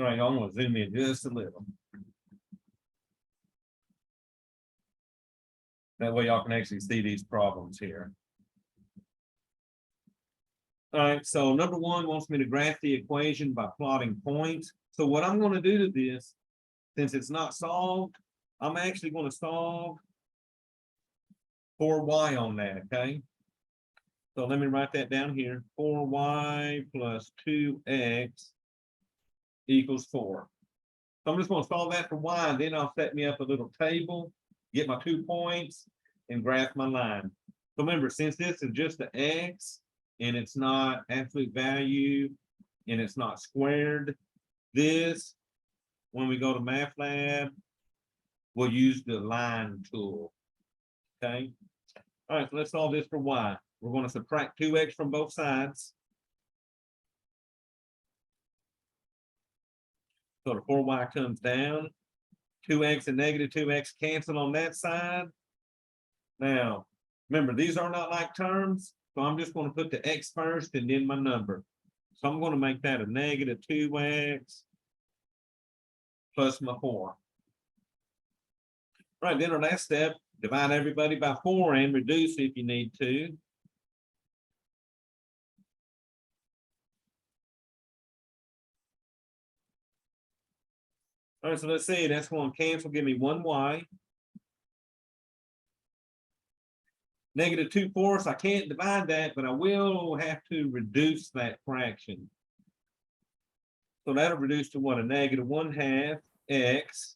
All right, I'm gonna zoom in just a little. That way y'all can actually see these problems here. All right, so number one wants me to graph the equation by plotting points. So what I'm going to do to this, since it's not solved, I'm actually going to solve for y on that, okay? So let me write that down here. 4y plus 2x equals 4. So I'm just going to solve that for y, and then I'll set me up a little table, get my 2 points, and graph my line. So remember, since this is just the x, and it's not absolute value, and it's not squared, this, when we go to MATLAB, we'll use the line tool, okay? All right, so let's solve this for y. We're going to subtract 2x from both sides. So the 4y comes down. 2x and negative 2x cancel on that side. Now, remember, these are not like terms, so I'm just going to put the x first and then my number. So I'm going to make that a negative 2x plus my 4. Right, then our last step, divide everybody by 4 and reduce if you need to. All right, so let's see, that's going to cancel, give me 1y. Negative 2/4, I can't divide that, but I will have to reduce that fraction. So that'll reduce to what? A negative 1/2 x,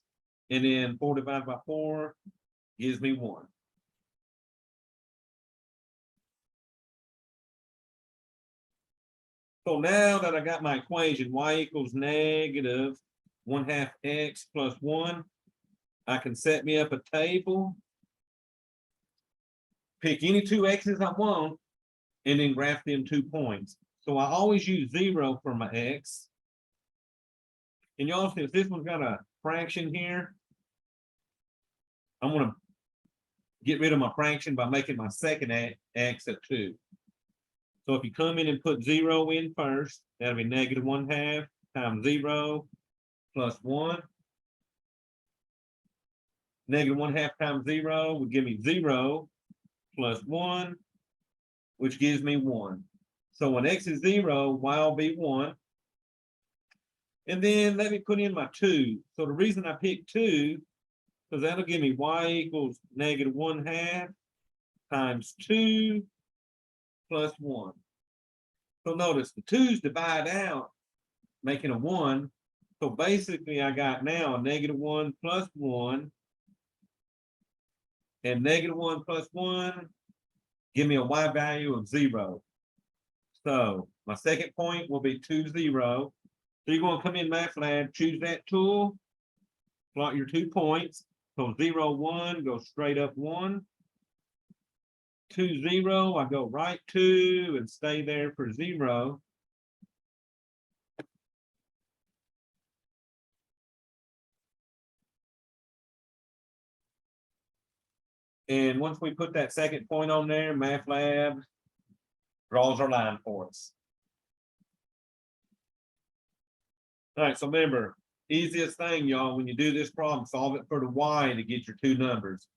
and then 4 divided by 4 gives me 1. So now that I got my equation, y equals negative 1/2 x plus 1, I can set me up a table, pick any 2 x's I want, and then graph them 2 points. So I always use 0 for my x. And y'all, since this one's got a fraction here, I'm going to get rid of my fraction by making my second x a 2. So if you come in and put 0 in first, that'll be negative 1/2 times 0 plus 1. Negative 1/2 times 0 would give me 0 plus 1, which gives me 1. So when x is 0, y will be 1. And then let me put in my 2. So the reason I picked 2, because that'll give me y equals negative 1/2 times 2 plus 1. So notice the 2's divide out, making a 1. So basically I got now a negative 1 plus 1. And negative 1 plus 1 give me a y value of 0. So my second point will be 2, 0. So you're going to come in MATLAB, choose that tool, plot your 2 points. So 0, 1, go straight up 1. 2, 0, I go right 2 and stay there for 0. And once we put that second point on there, MATLAB draws our line for us. All right, so remember, easiest thing, y'all, when you do this problem, solve it for the y to get your 2 numbers.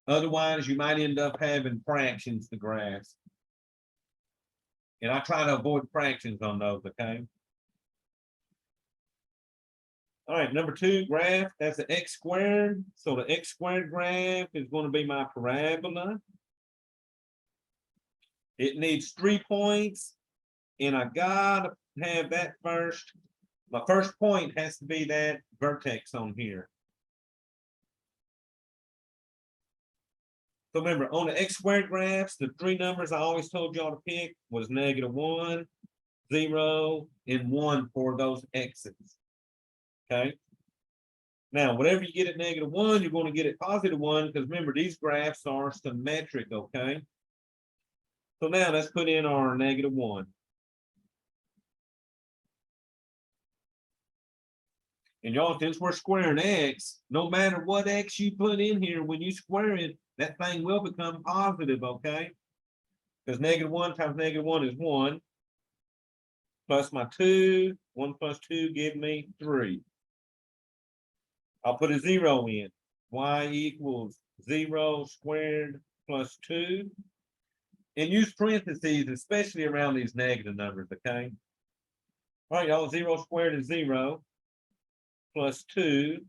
Otherwise, you might end up having fractions to graph. And I try to avoid fractions on those, okay? All right, number 2, graph, that's the x squared. So the x squared graph is going to be my parabola. It needs 3 points, and I gotta have that first. My first point has to be that vertex on here. So remember, on the x squared graphs, the 3 numbers I always told y'all to pick was negative 1, 0, and 1 for those x's. Okay. Now, whatever you get at negative 1, you're going to get at positive 1, because remember, these graphs are symmetric, okay? So now let's put in our negative 1. And y'all, since we're squaring x, no matter what x you put in here, when you square it, that thing will become positive, okay? Because negative 1 times negative 1 is 1. Plus my 2 1 plus 2 give me 3. I'll put a 0 in. Y equals 0 squared plus 2. And use parentheses, especially around these negative numbers, okay? All right, y'all, 0 squared is 0 plus 2,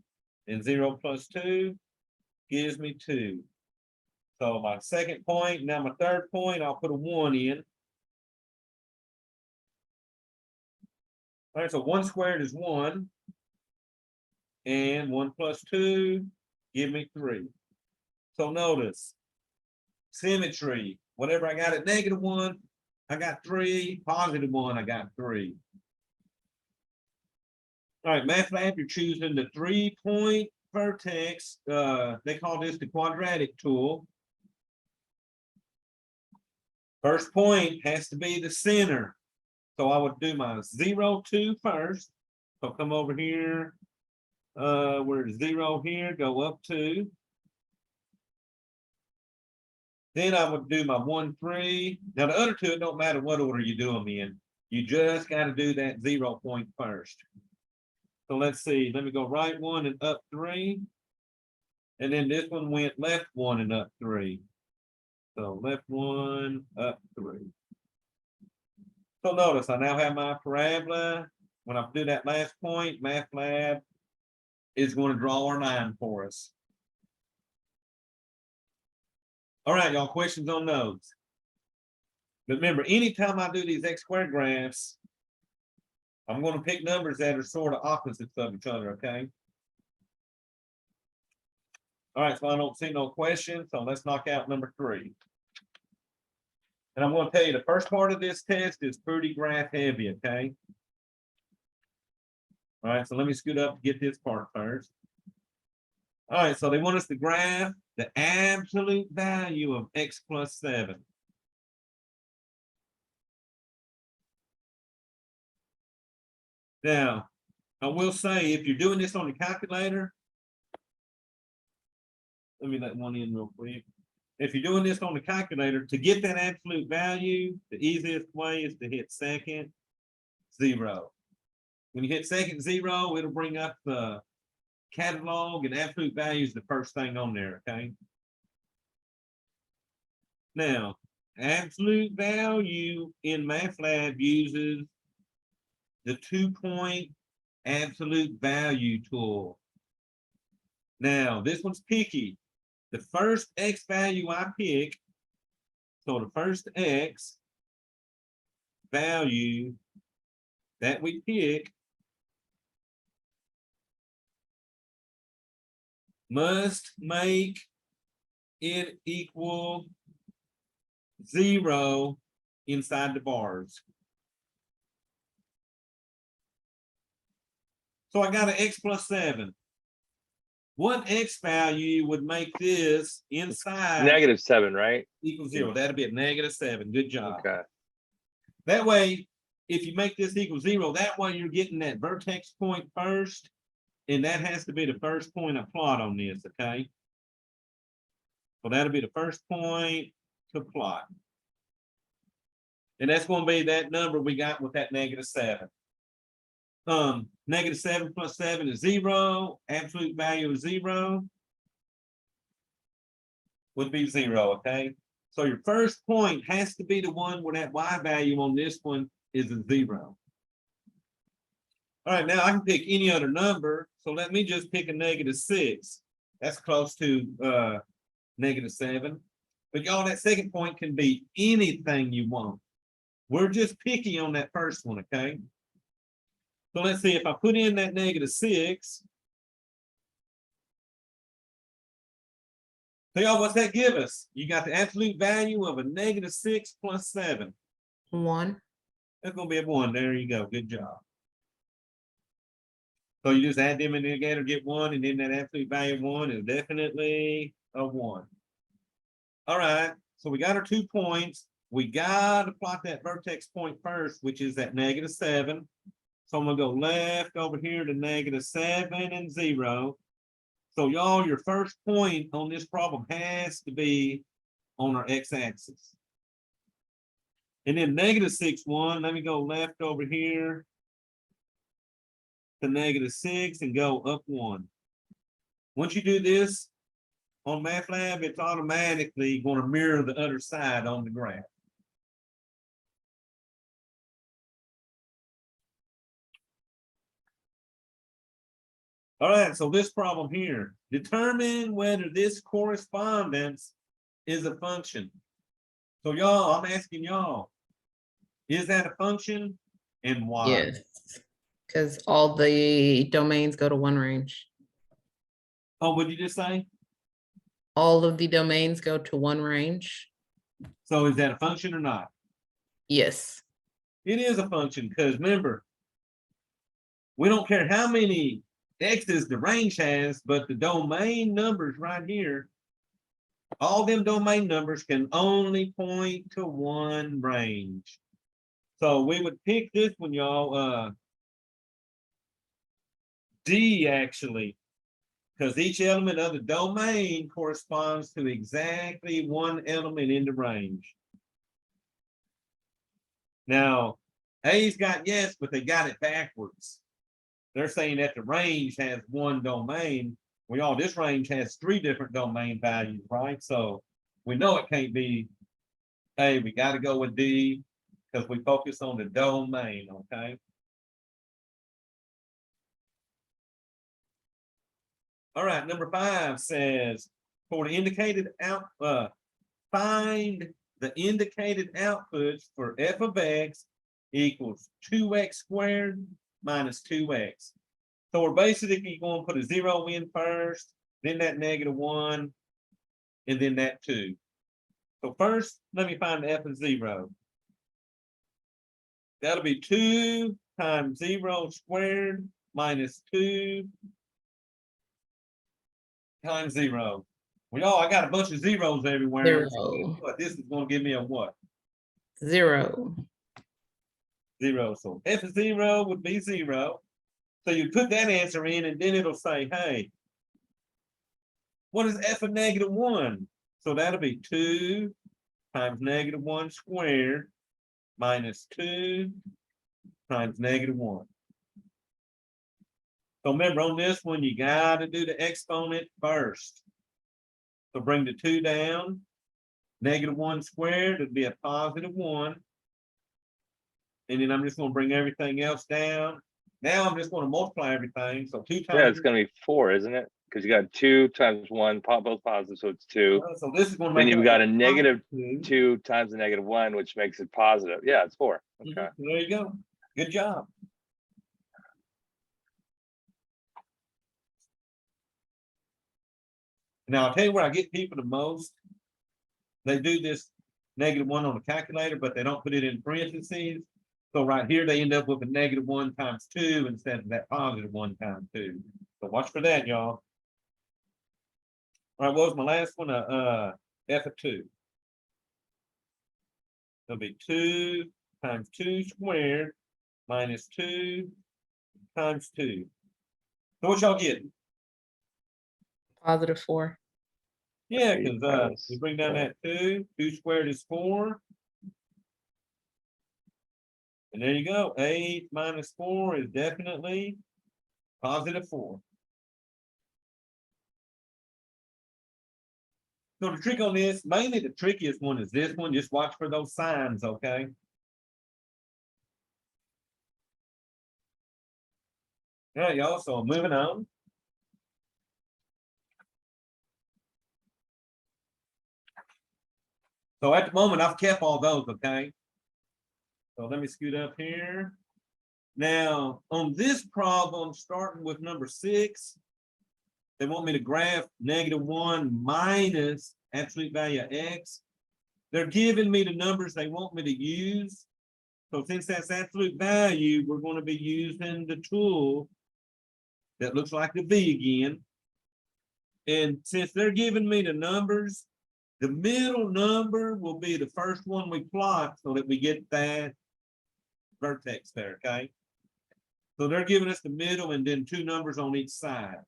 and 0 plus 2 gives me 2. So my second point, now my third point, I'll put a 1 in. All right, so 1 squared is 1. And 1 plus 2 give me 3. So notice, symmetry. Whatever I got at -1, I got 3. +1, I got 3. All right, Math Lab, you're choosing the 3-point vertex. They call this the quadratic tool. First point has to be the center. So I would do my 0, 2 first. So come over here. We're 0 here, go up 2. Then I would do my 1, 3. Now the other two, it don't matter what order you do them in. You just got to do that 0 point first. So let's see. Let me go right 1 and up 3. And then this one went left 1 and up 3. So left 1, up 3. So notice I now have my parabola. When I do that last point, Math Lab is going to draw our line for us. All right, y'all, questions on those? But remember, anytime I do these x squared graphs, I'm going to pick numbers that are sort of opposites of each other, okay? All right, so I don't see no questions, so let's knock out number 3. And I'm going to tell you the first part of this test is pretty graph heavy, okay? All right, so let me scoot up to get this part first. All right, so they want us to graph the absolute value of x plus 7. Now, I will say, if you're doing this on the calculator, let me let one in real quick. If you're doing this on the calculator, to get that absolute value, the easiest way is to hit second 0. When you hit second 0, it'll bring up the catalog, and absolute value is the first thing on there, okay? Now, absolute value in MATLAB uses the 2-point absolute value tool. Now, this one's picky. The first x value I pick, so the first x value that we pick must make it equal 0 inside the bars. So I got an x plus 7. What x value would make this inside -7, right? equal 0? That'd be a -7. Good job. Okay. That way, if you make this equal 0, that way you're getting that vertex point first, and that has to be the first point I plot on this, okay? So that'll be the first point to plot. And that's going to be that number we got with that -7. -7 plus 7 is 0. Absolute value of 0 would be 0, okay? So your first point has to be the one where that y value on this one is a 0. All right, now I can pick any other number. So let me just pick a -6. That's close to -7. But y'all, that second point can be anything you want. We're just picky on that first one, okay? So let's see, if I put in that -6. So y'all, what's that give us? You got the absolute value of a -6 plus 7. 1. That's going to be a 1. There you go. Good job. So you just add them in together, get 1, and then that absolute value of 1 is definitely a 1. All right, so we got our 2 points. We got to plot that vertex point first, which is that -7. So I'm going to go left over here to -7 and 0. So y'all, your first point on this problem has to be on our x-axis. And then -6, 1, let me go left over here to -6 and go up 1. Once you do this on MATLAB, it's automatically going to mirror the other side on the graph. All right, so this problem here, determine whether this correspondence is a function. So y'all, I'm asking y'all, is that a function and why? Yes, because all the domains go to one range. Oh, what did you just say? All of the domains go to one range. So is that a function or not? Yes. It is a function because remember, we don't care how many x's the range has, but the domain numbers right here, all them domain numbers can only point to one range. So we would pick this one, y'all, D actually, because each element of the domain corresponds to exactly one element in the range. Now, A's got yes, but they got it backwards. They're saying that the range has one domain. This range has 3 different domain values, right? So we know it can't be A. We got to go with D because we focus on the domain, okay? All right, number 5 says, for the indicated find the indicated outputs for f of x equals 2x squared minus 2x. So we're basically going to put a 0 in first, then that -1, and then that 2. So first, let me find the f of 0. That'll be 2 times 0 squared minus 2 times 0. Well, I got a bunch of zeros everywhere. Zero. But this is going to give me a what? 0. 0. So f of 0 would be 0. So you put that answer in, and then it'll say, hey, what is f of -1? So that'll be 2 times -1 squared minus 2 times -1. So remember, on this one, you got to do the exponent first. So bring the 2 down. -1 squared would be a +1. And then I'm just going to bring everything else down. Now I'm just going to multiply everything. So 2 times. Yeah, it's going to be 4, isn't it? Because you got 2 times 1, both positive, so it's 2. So this is going to make. Then you've got a -2. -2 times the -1, which makes it positive. Yeah, it's 4. Okay. There you go. Good job. Now I'll tell you where I get people the most. They do this -1 on the calculator, but they don't put it in parentheses. So right here, they end up with a -1 times 2 instead of that +1 times 2. So watch for that, y'all. All right, what was my last one? F of 2. It'll be 2 times 2 squared minus 2 times 2. So what y'all getting? +4. Yeah, because you bring down that 2. 2 squared is 4. And there you go. 8 minus 4 is definitely +4. So the trick on this, mainly the trickiest one is this one. Just watch for those signs, okay? All right, y'all. So moving on. So at the moment, I've kept all those, okay? So let me scoot up here. Now, on this problem, starting with number 6, they want me to graph -1 minus absolute value of x. They're giving me the numbers they want me to use. So since that's absolute value, we're going to be using the tool that looks like the V again. And since they're giving me the numbers, the middle number will be the first one we plot so that we get that vertex there, okay? So they're giving us the middle and then 2 numbers on each side.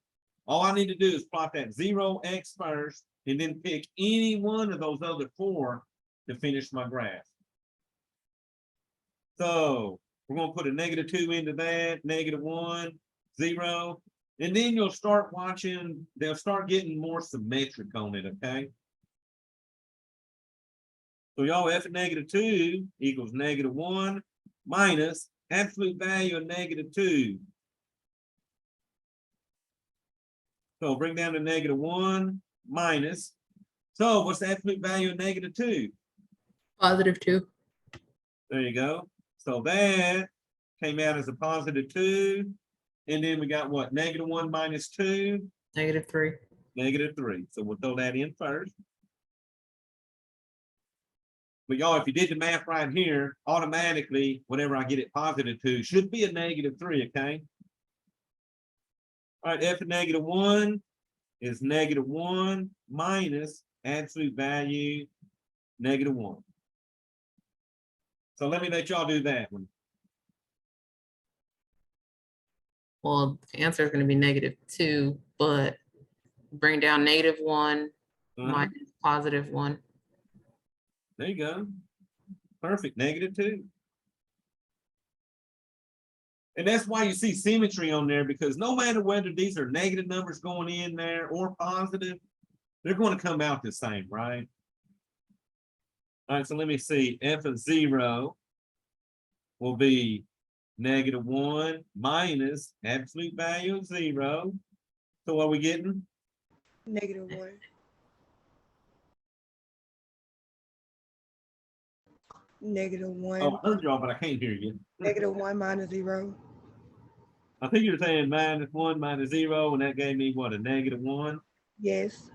All I need to do is plot that 0x first and then pick any one of those other 4 to finish my graph. So we're going to put a -2 into that, -1, 0. And then you'll start watching, they'll start getting more symmetric on it, okay? So y'all, f of -2 equals -1 minus absolute value of -2. So bring down to -1 minus. So what's the absolute value of -2? +2. There you go. So that came out as a +2. And then we got what? -1 minus 2, -3. -3. So we'll throw that in first. But y'all, if you did the math right here, automatically, whenever I get it +2, should be a -3, okay? All right, f of -1 is -1 minus absolute value -1. So let me let y'all do that one. Well, the answer is going to be -2, but bring down -1 minus +1. There you go. Perfect, -2. And that's why you see symmetry on there, because no matter whether these are negative numbers going in there or positive, they're going to come out the same, right? All right, so let me see. F of 0 will be -1 minus absolute value of 0. So what are we getting? -1. -1. Oh, I heard y'all, but I can't hear you. -1 minus 0. I think you're saying -1 minus 0, and that gave me what, a -1? Yes.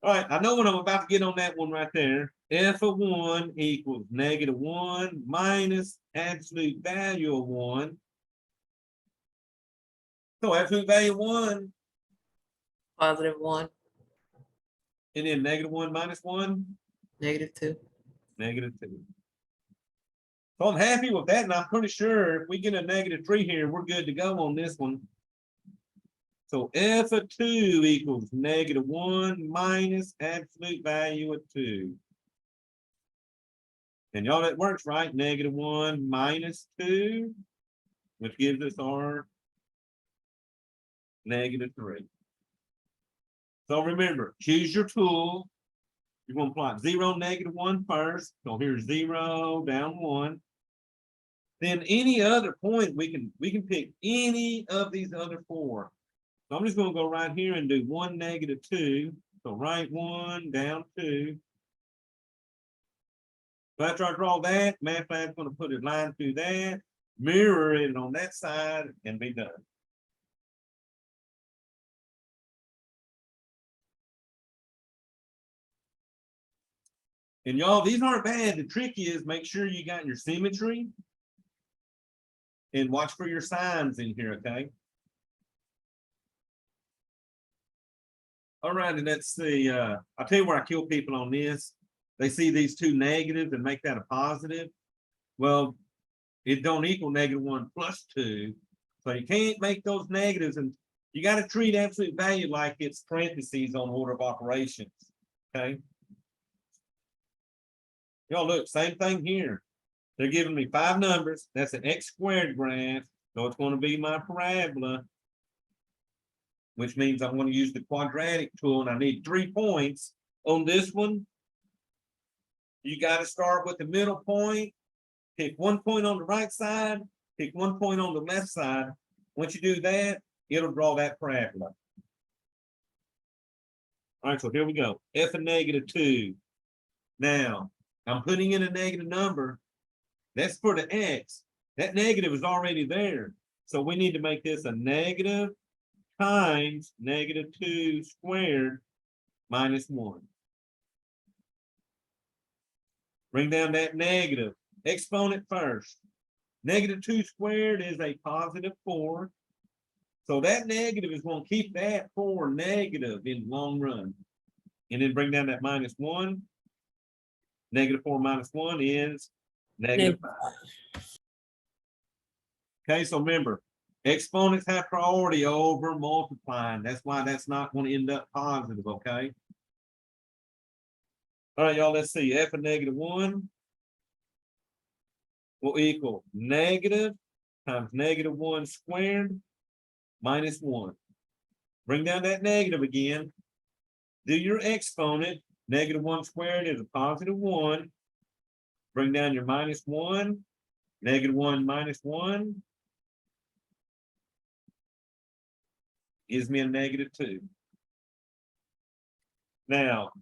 All right, I know what I'm about to get on that one right there. F of 1 equals -1 minus absolute value of 1. So absolute value of 1, +1. and then -1 minus 1, -2. -2. So I'm happy with that, and I'm pretty sure if we get a -3 here, we're good to go on this one. So f of 2 equals -1 minus absolute value of 2. And y'all, that works, right? -1 minus 2, which gives us our -3. So remember, choose your tool. You're going to plot 0, -1 first. So here's 0, down 1. Then any other point, we can pick any of these other 4. So I'm just going to go right here and do 1, -2. So right 1, down 2. So after I draw that, MathLab's going to put a line through that, mirror it on that side, and be done. And y'all, these aren't bad. The trick is make sure you got your symmetry and watch for your signs in here, okay? All right, and let's see. I'll tell you where I kill people on this. They see these two negatives and make that a positive. Well, it don't equal -1 plus 2. So you can't make those negatives, and you got to treat absolute value like it's parentheses on order of operations, okay? Y'all look, same thing here. They're giving me 5 numbers. That's an x² graph. So it's going to be my parabola, which means I'm going to use the quadratic tool, and I need 3 points on this one. You got to start with the middle point, pick 1 point on the right side, pick 1 point on the left side. Once you do that, it'll draw that parabola. All right, so here we go. F of -2. Now, I'm putting in a negative number. That's for the x. That negative is already there. So we need to make this a negative times -2 squared minus 1. Bring down that negative. Exponent first. -2 squared is a +4. So that negative is going to keep that 4 negative in the long run. And then bring down that -1. -4 minus 1 is -5. Okay, so remember, exponents have priority over multiplying. That's why that's not going to end up positive, okay? All right, y'all, let's see. F of -1 will equal negative times -1 squared minus 1. Bring down that negative again. Do your exponent. -1 squared is a +1. Bring down your -1. -1 minus 1 gives me a -2. Now,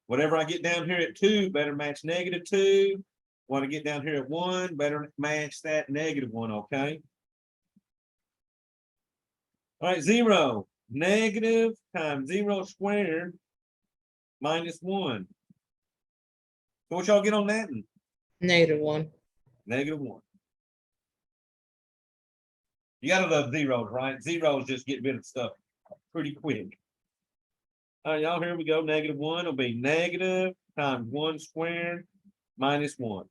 whatever I get down here at 2 better match -2. Want to get down here at 1 better match that -1, okay? All right, 0. Negative times 0 squared minus 1. So what y'all get on that? -1. -1. You gotta love zeros, right? Zeros just get rid of stuff pretty quick. All right, y'all, here we go. -1 will be negative times 1 squared minus 1.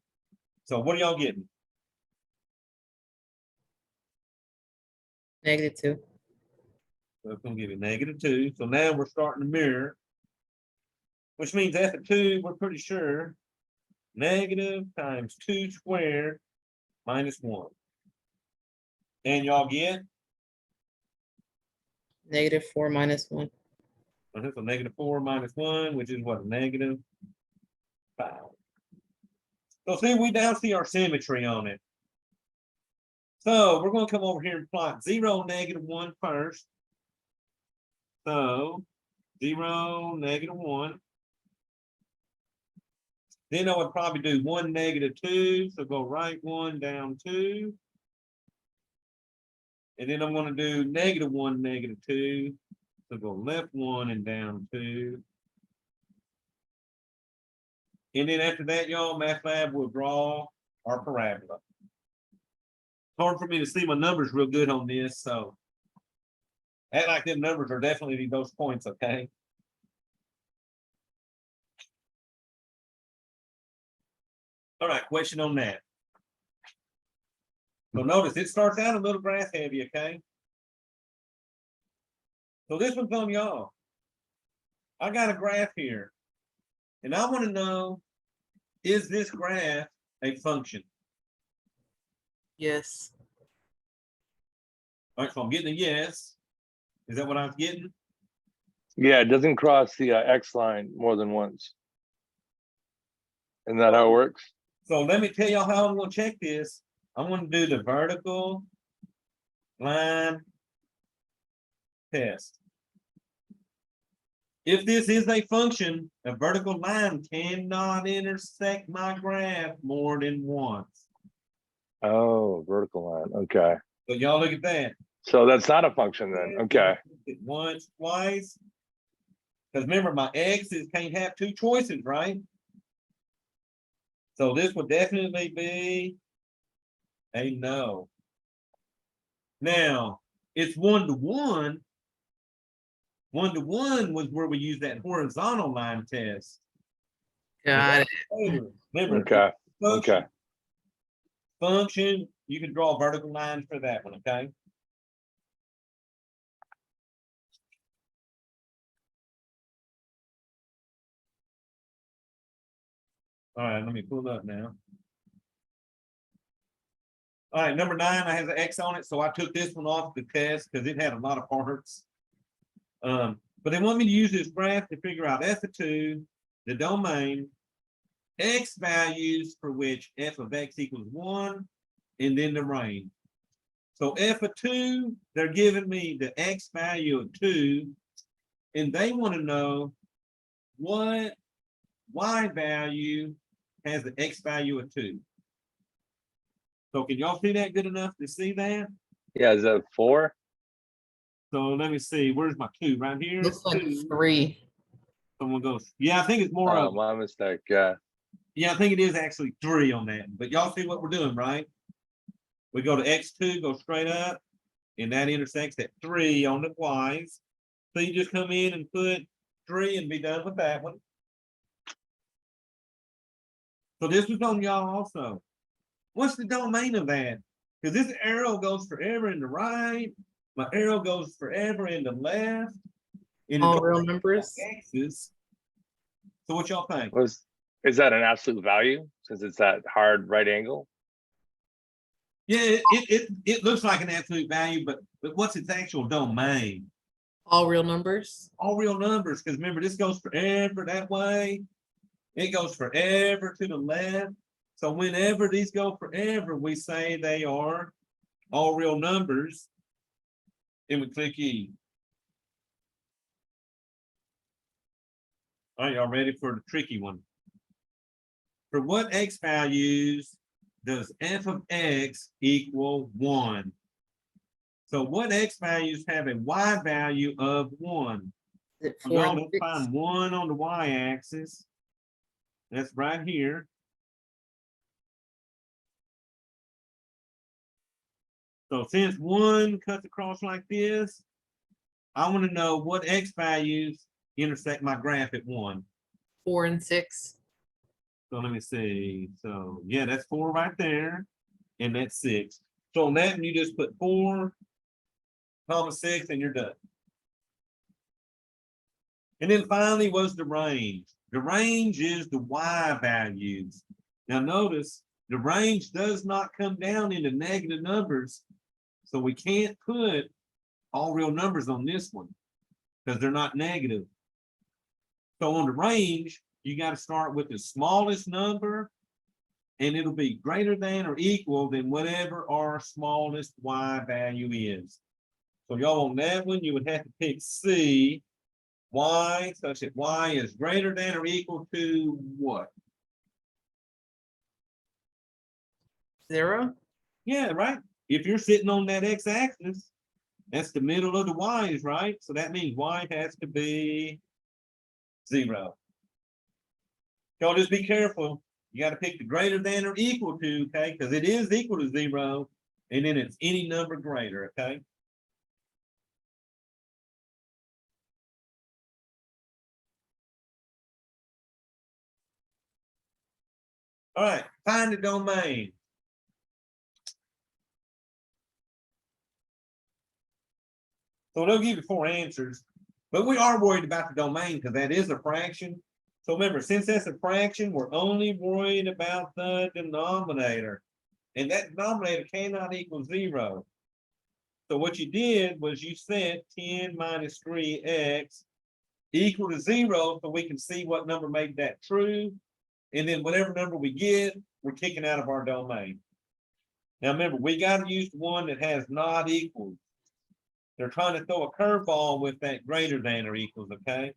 So what are y'all getting? -2. So it's gonna give you -2. So now we're starting to mirror, which means f of 2, we're pretty sure, negative times 2 squared minus 1. And y'all get, -4 minus 1. so -4 minus 1, which is what, -5. So see, we now see our symmetry on it. So we're gonna come over here and plot 0, -1 first. So 0, -1. Then I would probably do 1, -2. So go right 1, down 2. And then I'm gonna do -1, -2. So go left 1 and down 2. And then after that, y'all, Math Lab will draw our parabola. It's hard for me to see my numbers real good on this, so act like them numbers are definitely those points, okay? All right, question on that. So notice it starts out a little graph heavy, okay? So this one's on y'all. I got a graph here, and I want to know, is this graph a function? Yes. All right, so I'm getting a yes. Is that what I was getting? Yeah, it doesn't cross the X line more than once. Isn't that how it works? So let me tell y'all how I'm gonna check this. I'm gonna do the vertical line test. If this is a function, a vertical line cannot intersect my graph more than once. Oh, vertical line. Okay. So y'all look at that. So that's not a function then. Okay. Once, twice. Because remember, my x's can't have two choices, right? So this would definitely be a no. Now, it's 1-to-1. 1-to-1 was where we used that horizontal line test. Got it. Remember, Okay. function, Okay. function, you can draw a vertical line for that one, okay? All right, let me pull up now. All right, number 9, I have an X on it, so I took this one off the test because it had a lot of parts. But they want me to use this graph to figure out f of 2, the domain, x values for which f of x equals 1, and then the range. So f of 2, they're giving me the x value of 2, and they want to know what y value has the x value of 2. So can y'all see that good enough to see that? Yeah, is that 4? So let me see, where's my 2? Right here? Looks like 2. 3. Someone goes, yeah, I think it's more Oh, of, my mistake. Yeah. yeah, I think it is actually 3 on that. But y'all see what we're doing, right? We go to x2, go straight up, and that intersects at 3 on the y's. So you just come in and put 3 and be done with that one. So this was on y'all also. What's the domain of that? Because this arrow goes forever in the right. My arrow goes forever in the left. And it All goes real numbers. axis. So what y'all think? Is that an absolute value since it's that hard right angle? Yeah, it looks like an absolute value, but what's its actual domain? All real numbers. All real numbers, because remember, this goes forever that way. It goes forever to the left. So whenever these go forever, we say they are all real numbers. And we click E. All right, y'all ready for the tricky one? For what X values does f of X equal 1? So what X values have a Y value of 1? Is it So 4 y'all and let's 6? find 1 on the Y axis. That's right here. So since 1 cuts across like this, I want to know what X values intersect my graph at 1. 4 and 6. So let me see. So yeah, that's 4 right there. And that's 6. So on that one, you just put 4, comma 6, and you're done. And then finally was the range. The range is the Y values. Now notice the range does not come down into negative numbers. So we can't put all real numbers on this one because they're not negative. So on the range, you got to start with the smallest number, and it'll be greater than or equal than whatever our smallest Y value is. So y'all on that one, you would have to pick C, Y, such that Y is greater than or equal to what? 0. Yeah, right. If you're sitting on that X axis, that's the middle of the Y's, right? So that means Y has to be 0. Y'all just be careful. You got to pick the greater than or equal to, okay? Because it is equal to 0, and then it's any number greater, okay? All right, find the domain. So they'll give you 4 answers, but we are worried about the domain because that is a fraction. So remember, since that's a fraction, we're only worried about the denominator. And that denominator cannot equal 0. So what you did was you set 10 minus 3x equal to 0 so we can see what number made that true. And then whatever number we get, we're kicking out of our domain. Now remember, we got to use the one that has not equals. They're trying to throw a curveball with that greater than or equals, okay?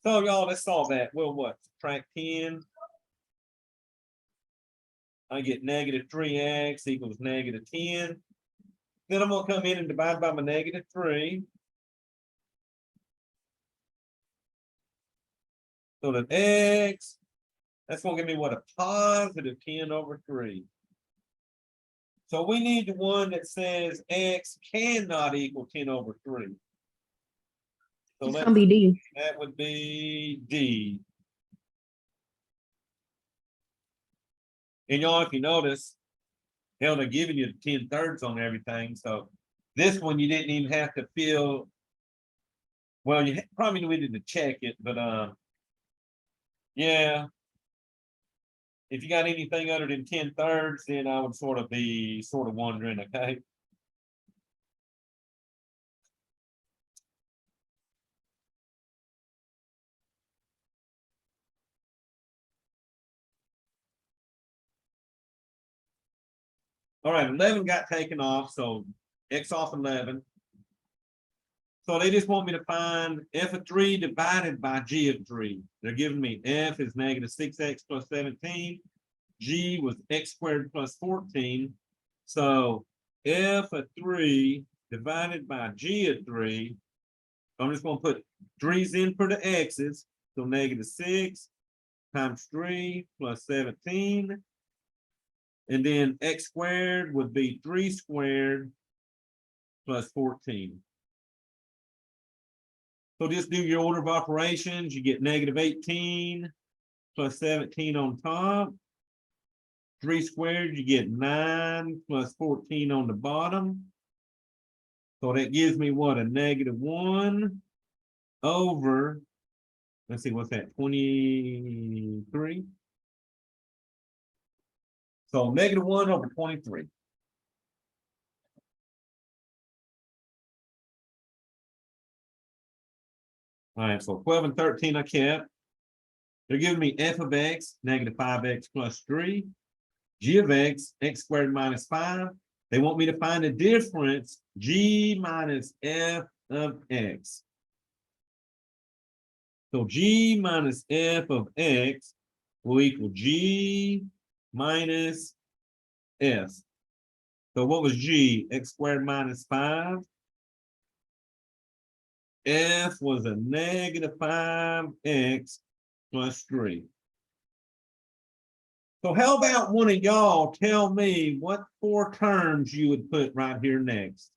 So y'all, let's solve that. Well, what? Subtract 10. I get negative 3x equals negative 10. Then I'm going to come in and divide by my negative 3. So that x, that's going to give me what? A positive 10 over 3. So we need the one that says x cannot equal 10 over 3. So It's gonna be D. that would be D. And y'all, if you notice, hell, they're giving you 10/3 on everything. So this one you didn't even have to fill. Well, you probably needed to check it, but yeah. If you got anything other than 10/3, then I would be wondering, okay? All right, 11 got taken off, so X off 11. So they just want me to find f of 3 divided by g of 3. They're giving me f is negative 6x plus 17. G was x squared plus 14. So f of 3 divided by g of 3. I'm just going to put 3's in for the x's. So negative 6 times 3 plus 17. And then x squared would be 3 squared plus 14. So just do your order of operations. You get negative 18 plus 17 on top. 3 squared, you get 9 plus 14 on the bottom. So that gives me what? A negative 1 over, let's see, what's that? 23. So -1 over 23. All right, so 12 and 13 I kept. They're giving me f of x, -5x plus 3. G of x, x squared minus 5. They want me to find the difference, g minus f of x. So g minus f of x will equal g minus f. So what was g? X squared minus 5. F was a -5x plus 3. So how about one of y'all tell me what 4 terms you would put right here next?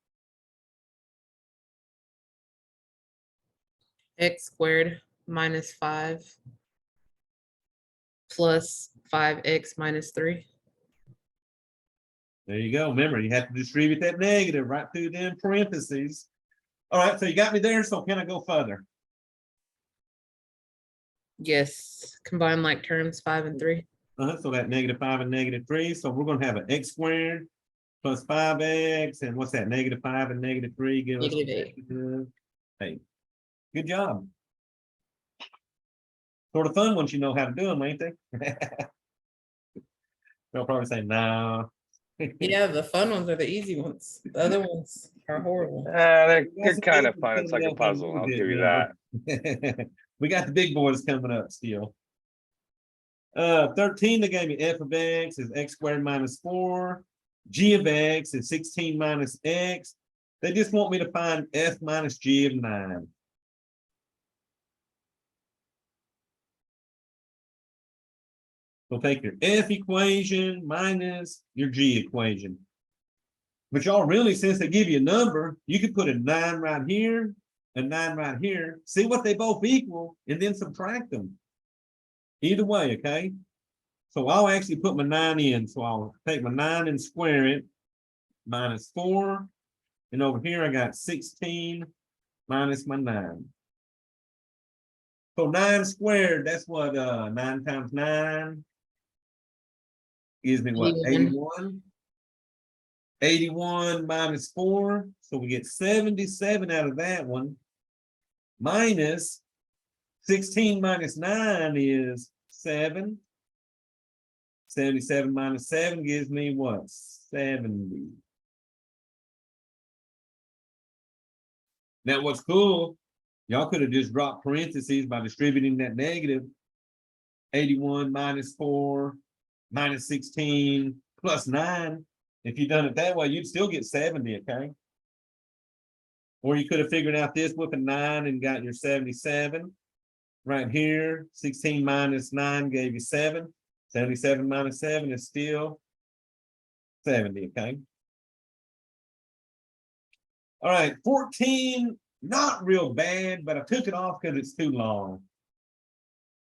X squared minus 5 plus 5x minus 3. There you go. Remember, you have to distribute that negative right through them parentheses. All right, so you got me there, so can I go further? Yes, combine like terms 5 and 3. So that -5 and -3. So we're going to have an x squared plus 5x. And what's that? -5 and -3 give us -8. -8. Good job. Sort of fun once you know how to do them, ain't they? They'll probably say, no. Yeah, the fun ones are the easy ones. The other ones are horrible. They're kind of fun. It's like a puzzle. I'll give you that. We got the big boys coming up still. 13, they gave me f of x is x squared minus 4. G of x is 16 minus x. They just want me to find f minus g of 9. So take your f equation minus your g equation. But y'all really, since they give you a number, you could put a 9 right here, a 9 right here, see what they both equal, and then subtract them. Either way, okay? So I'll actually put my 9 in. So I'll take my 9 and square it, minus 4. And over here, I got 16 minus my 9. So 9 squared, that's what 9 times 9 gives me what? 81. 81 minus 4. So we get 77 out of that one. Minus 16 minus 9 is 7. 77 minus 7 gives me what? 70. Now what's cool, y'all could have just dropped parentheses by distributing that negative. 81 minus 4 minus 16 plus 9. If you'd done it that way, you'd still get 70, okay? Or you could have figured out this with a 9 and got your 77. Right here, 16 minus 9 gave you 7. 77 minus 7 is still 70, okay? All right, 14, not real bad, but I took it off because it's too long.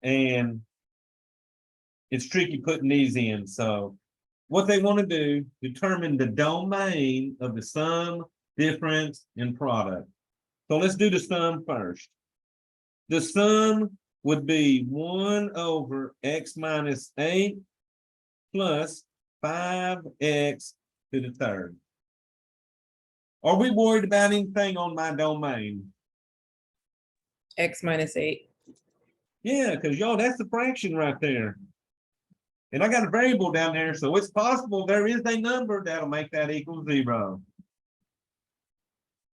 And it's tricky putting these in. So what they want to do, determine the domain of the sum, difference, and product. So let's do the sum first. The sum would be 1 over x minus 8 plus 5x to the third. Are we worried about anything on my domain? X minus 8. Yeah, because y'all, that's the fraction right there. And I got a variable down there, so it's possible there is a number that'll make that equal 0.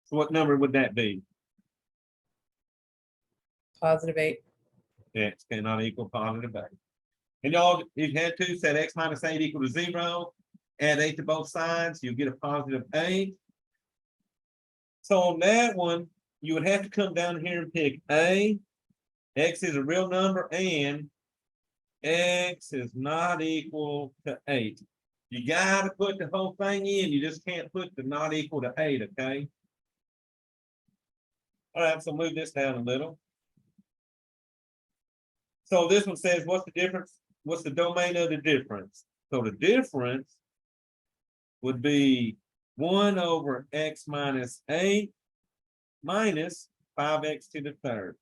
So what number would that be? Positive 8. X cannot equal positive 8. And y'all, if you had to, set x minus 8 equal to 0, add 8 to both sides, you'll get a positive 8. So on that one, you would have to come down here and pick a. X is a real number and x is not equal to 8. You got to put the whole thing in. You just can't put the not equal to 8, okay? All right, so move this down a little. So this one says, what's the difference? What's the domain of the difference? So the difference would be 1 over x minus 8 minus 5x to the third.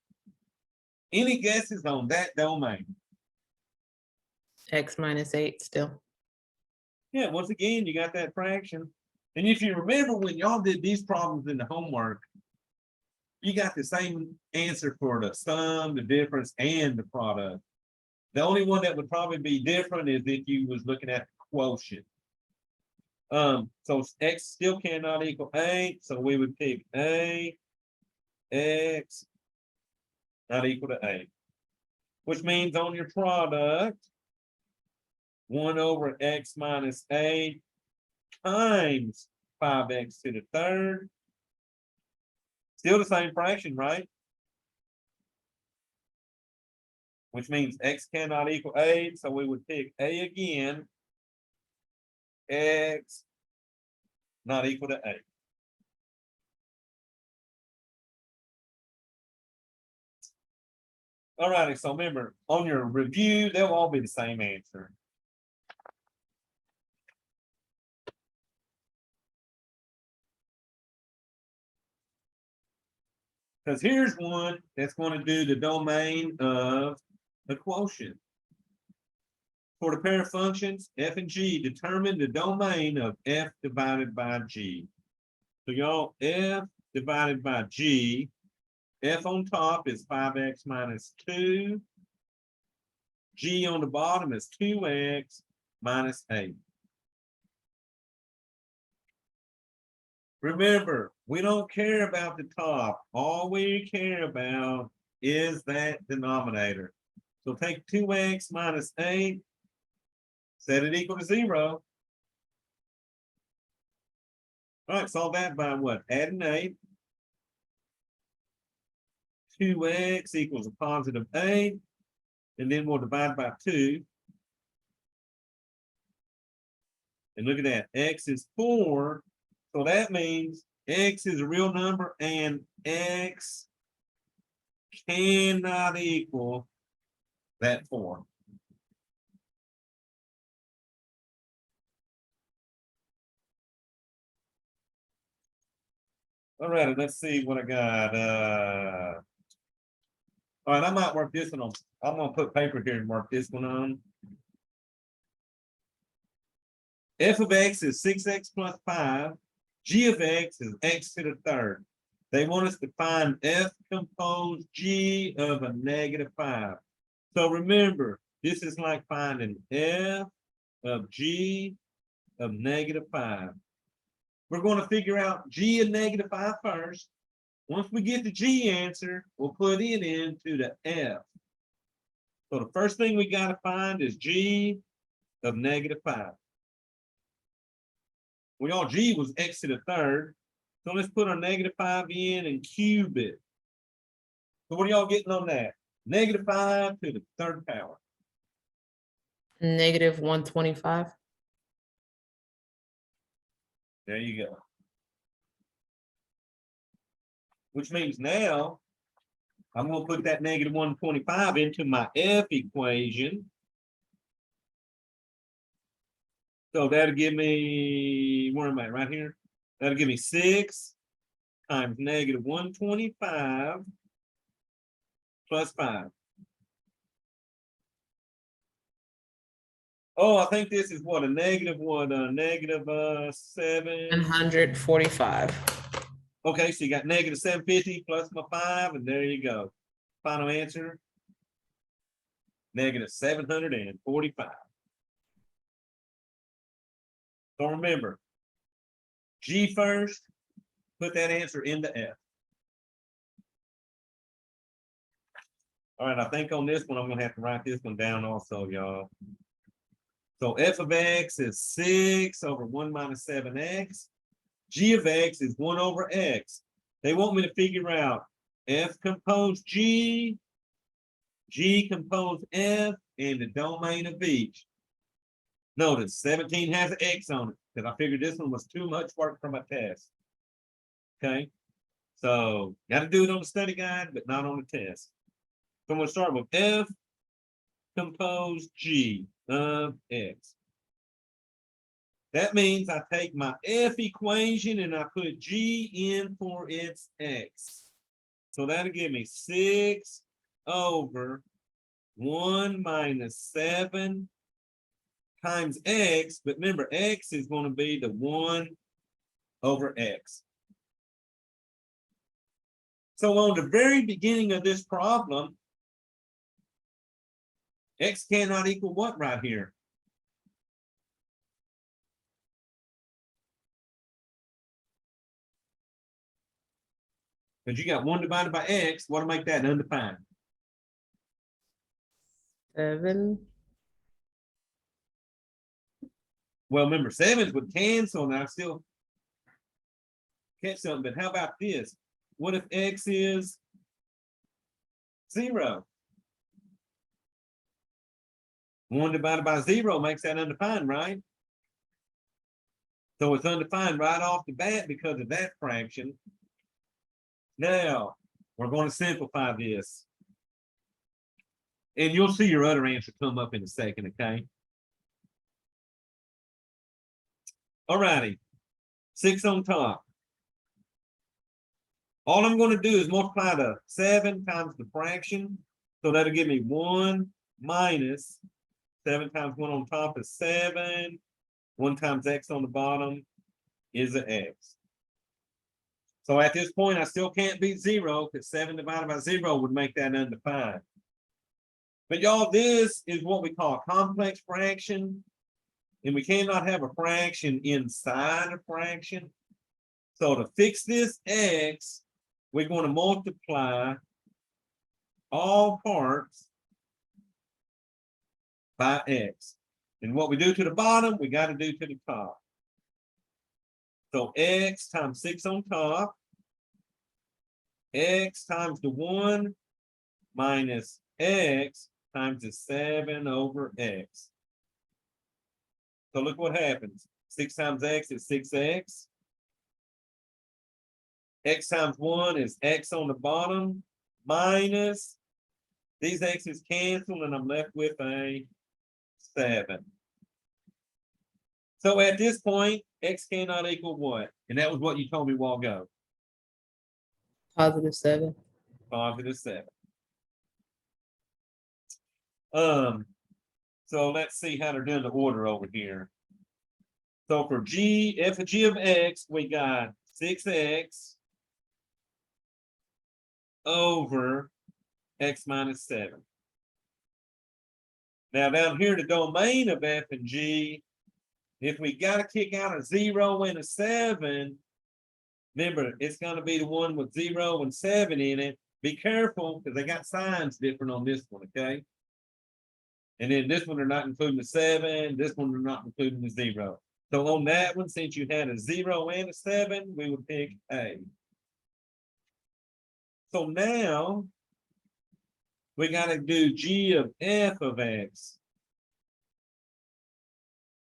Any guesses on that domain? X minus 8 still. Yeah, once again, you got that fraction. And if you remember when y'all did these problems in the homework, you got the same answer for the sum, the difference, and the product. The only one that would probably be different is if you was looking at the quotient. So x still cannot equal 8, so we would pick a x not equal to 8, which means on your product, 1 over x minus 8 times 5x to the third. Still the same fraction, right? Which means x cannot equal 8, so we would pick a again. X not equal to 8. All righty, so remember, on your review, they'll all be the same answer. Because here's one that's going to do the domain of the quotient. For the pair of functions, f and g, determine the domain of f divided by g. So y'all, f divided by g, f on top is 5x minus 2. G on the bottom is 2x minus 8. Remember, we don't care about the top. All we care about is that denominator. So take 2x minus 8, set it equal to 0. All right, solve that by what? Adding 8. 2x equals a positive 8. And then we'll divide by 2. And look at that, x is 4. So that means x is a real number and x cannot equal that 4. All right, let's see what I got. All right, I might work this one on. I'm gonna put paper here and work this one on. F of x is 6x plus 5. G of x is x to the third. They want us to find f composed g of a negative 5. So remember, this is like finding f of g of negative 5. We're going to figure out g of negative 5 first. Once we get the g answer, we'll put it into the f. So the first thing we got to find is g of negative 5. We all g was x to the third. So let's put our negative 5 in and cube it. So what are y'all getting on that? Negative 5 to the third power. Negative 125. There you go. Which means now I'm going to put that negative 125 into my f equation. So that'll give me, where am I, right here? That'll give me 6 times negative 125 plus 5. Oh, I think this is what, a negative what, a negative 7. 145. Okay, so you got negative 750 plus my 5, and there you go. Final answer, negative 745. So remember, G first, put that answer into F. All right, I think on this one, I'm gonna have to write this one down also, y'all. So f of x is 6 over 1 minus 7x. G of x is 1 over x. They want me to figure out f composed g, g composed f, and the domain of each. Notice 17 has an x on it, because I figured this one was too much work for my test. Okay, so got to do it on the study guide, but not on the test. So I'm going to start with f composed g of x. That means I take my f equation and I put g in for its x. So that'll give me 6 over 1 minus 7 times x, but remember, x is going to be the 1 over x. So on the very beginning of this problem, x cannot equal what right here? Because you got 1 divided by x, what to make that undefined? 7. Well, remember, 7s would cancel, and I still catch something, but how about this? What if x is 0? 1 divided by 0 makes that undefined, right? So it's undefined right off the bat because of that fraction. Now, we're going to simplify this. And you'll see your other answer come up in a second, okay? All righty. 6 on top. All I'm going to do is multiply the 7 times the fraction. So that'll give me 1 minus 7 times 1 on top is 7. 1 times x on the bottom is an x. So at this point, I still can't beat 0 because 7 divided by 0 would make that undefined. But y'all, this is what we call a complex fraction. And we cannot have a fraction inside a fraction. So to fix this x, we're going to multiply all parts by x. And what we do to the bottom, we got to do to the top. So x times 6 on top, x times the 1 minus x times the 7 over x. So look what happens. 6 times x is 6x. X times 1 is x on the bottom minus these x's cancel, and I'm left with a 7. So at this point, x cannot equal what? And that was what you told me a while ago. Positive 7. Positive 7. So let's see how they're doing the order over here. So for g, f of g of x, we got 6x over x minus 7. Now down here, the domain of f and g, if we got to kick out a 0 and a 7, remember, it's going to be the one with 0 and 7 in it. Be careful because they got signs different on this one, okay? And then this one, they're not including the 7. This one, they're not including the 0. So on that one, since you had a 0 and a 7, we would pick A. So now we got to do g of f of x.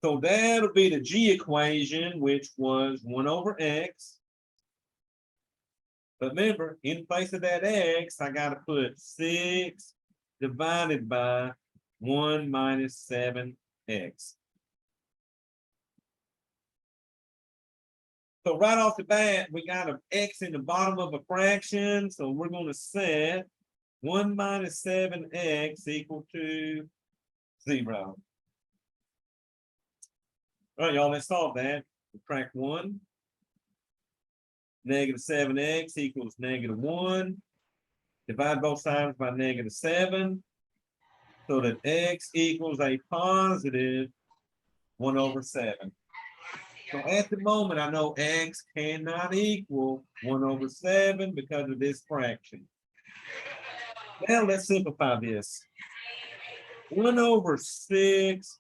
So that'll be the g equation, which was 1 over x. But remember, in place of that x, I got to put 6 divided by 1 minus 7x. So right off the bat, we got an x in the bottom of a fraction. So we're going to set 1 minus 7x equal to 0. All right, y'all, let's solve that. Subtract 1. Negative 7x equals negative 1. Divide both sides by negative 7. So that x equals a positive 1 over 7. So at the moment, I know x cannot equal 1 over 7 because of this fraction. Now let's simplify this. 1 over 6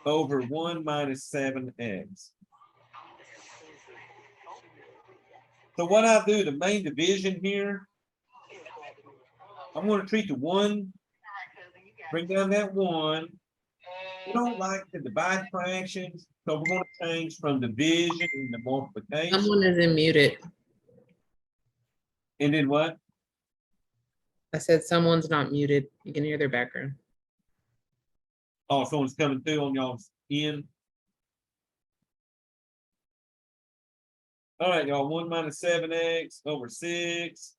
over 1 minus 7x. So what I do, the main division here, I'm going to treat the 1, bring down that 1. We don't like to divide fractions, so we're going to change from division into multiplication. Someone is muted. And then what? I said someone's not muted. You can hear their background. Oh, someone's coming through on y'all's end. All right, y'all, 1 minus 7x over 6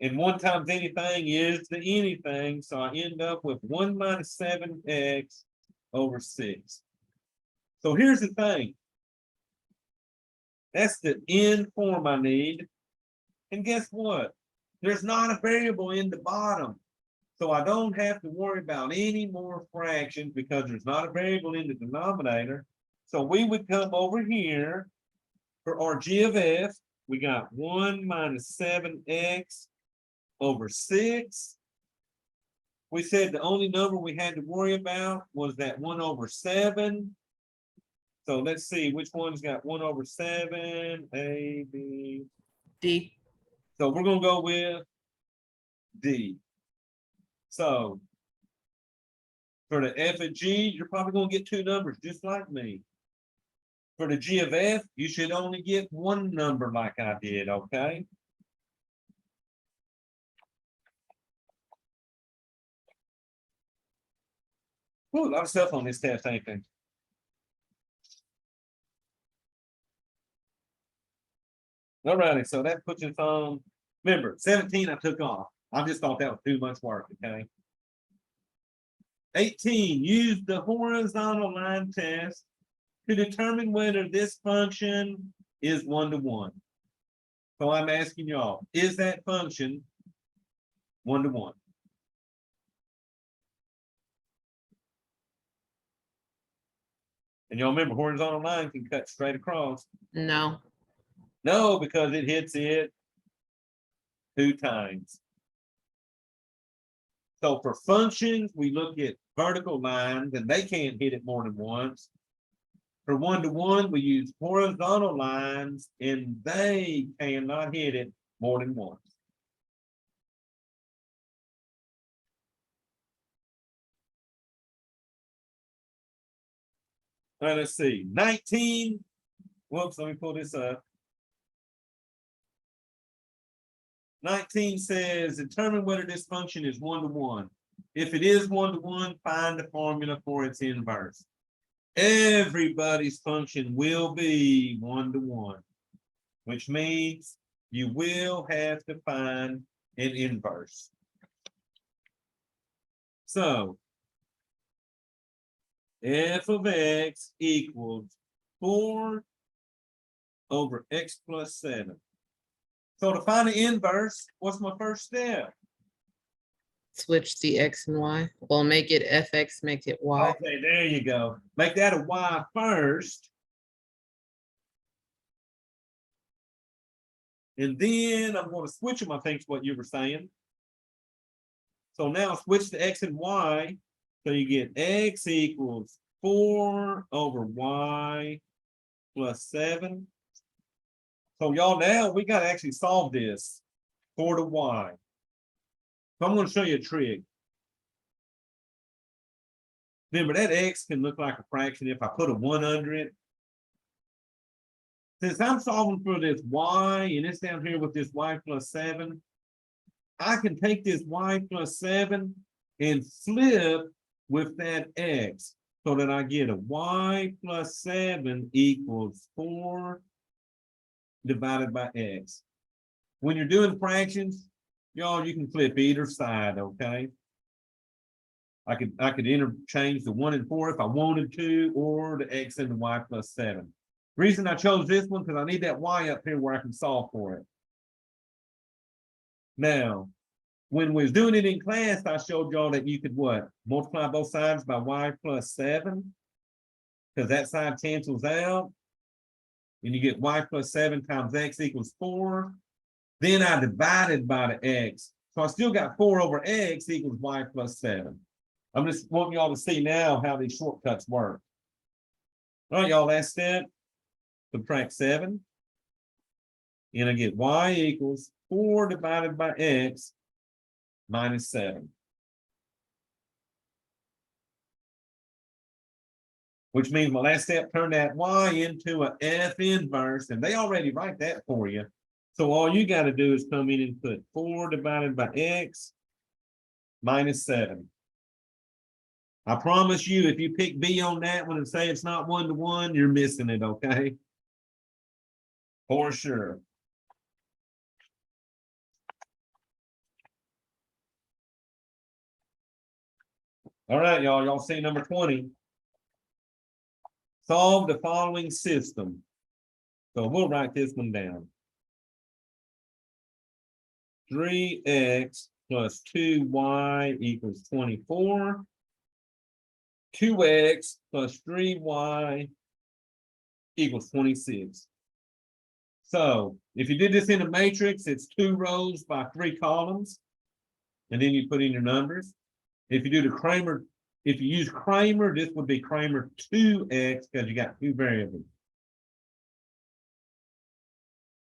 And 1 times anything is the anything, so I end up with 1 minus 7x over 6. So here's the thing. That's the end form I need. And guess what? There's not a variable in the bottom. So I don't have to worry about any more fractions because there's not a variable in the denominator. So we would come over here for our g of f. We got 1 minus 7x over 6. We said the only number we had to worry about was that 1 over 7. So let's see which one's got 1 over 7, A, B. D. So we're going to go with D. So for the f of g, you're probably going to get 2 numbers just like me. For the g of f, you should only get 1 number like I did, okay? Ooh, a lot of stuff on this test, ain't there? All righty, so that puts us on, remember, 17 I took off. I just thought that was too much work, okay? 18, use the horizontal line test to determine whether this function is 1-to-1. So I'm asking y'all, is that function 1-to-1? And y'all remember, horizontal line can cut straight across. No. No, because it hits it 2 times. So for functions, we look at vertical lines and they can't hit it more than once. For 1-to-1, we use horizontal lines and they cannot hit it more than once. All right, let's see. 19. Whoops, let me pull this up. 19 says, determine whether this function is 1-to-1. If it is 1-to-1, find the formula for its inverse. Everybody's function will be 1-to-1, which means you will have to find an inverse. So f of x equals 4 over x plus 7. So to find the inverse, what's my first step? Switch the x and y. Well, make it fx, make it y. Okay, there you go. Make that a y first. And then I'm going to switch them, I think is what you were saying. So now switch to x and y. So you get x equals 4 over y plus 7. So y'all, now we got to actually solve this 4 to y. So I'm going to show you a trick. Remember that x can look like a fraction if I put a 1 under it. Since I'm solving for this y and it's down here with this y plus 7, I can take this y plus 7 and flip with that x so that I get a y plus 7 equals 4 divided by x. When you're doing fractions, y'all, you can flip either side, okay? I could interchange the 1 and 4 if I wanted to, or the x and the y plus 7. Reason I chose this one because I need that y up here where I can solve for it. Now, when we was doing it in class, I showed y'all that you could what? Multiply both sides by y plus 7, because that side cancels out. And you get y plus 7 times x equals 4. Then I divided by the x. So I still got 4 over x equals y plus 7. I'm just wanting y'all to see now how these shortcuts work. All right, y'all, last step. Subtract 7. And I get y equals 4 divided by x minus 7. Which means my last step, turn that y into a f inverse, and they already write that for you. So all you got to do is come in and put 4 divided by x minus 7. I promise you, if you pick B on that one and say it's not 1-to-1, you're missing it, okay? For sure. All right, y'all see number 20. Solve the following system. So we'll write this one down. 3x plus 2y equals 24. 2x plus 3y equals 26. So if you did this in a matrix, it's 2 rows by 3 columns. And then you put in your numbers. If you do the Kramer, if you use Kramer, this would be Kramer 2x because you got 2 variables.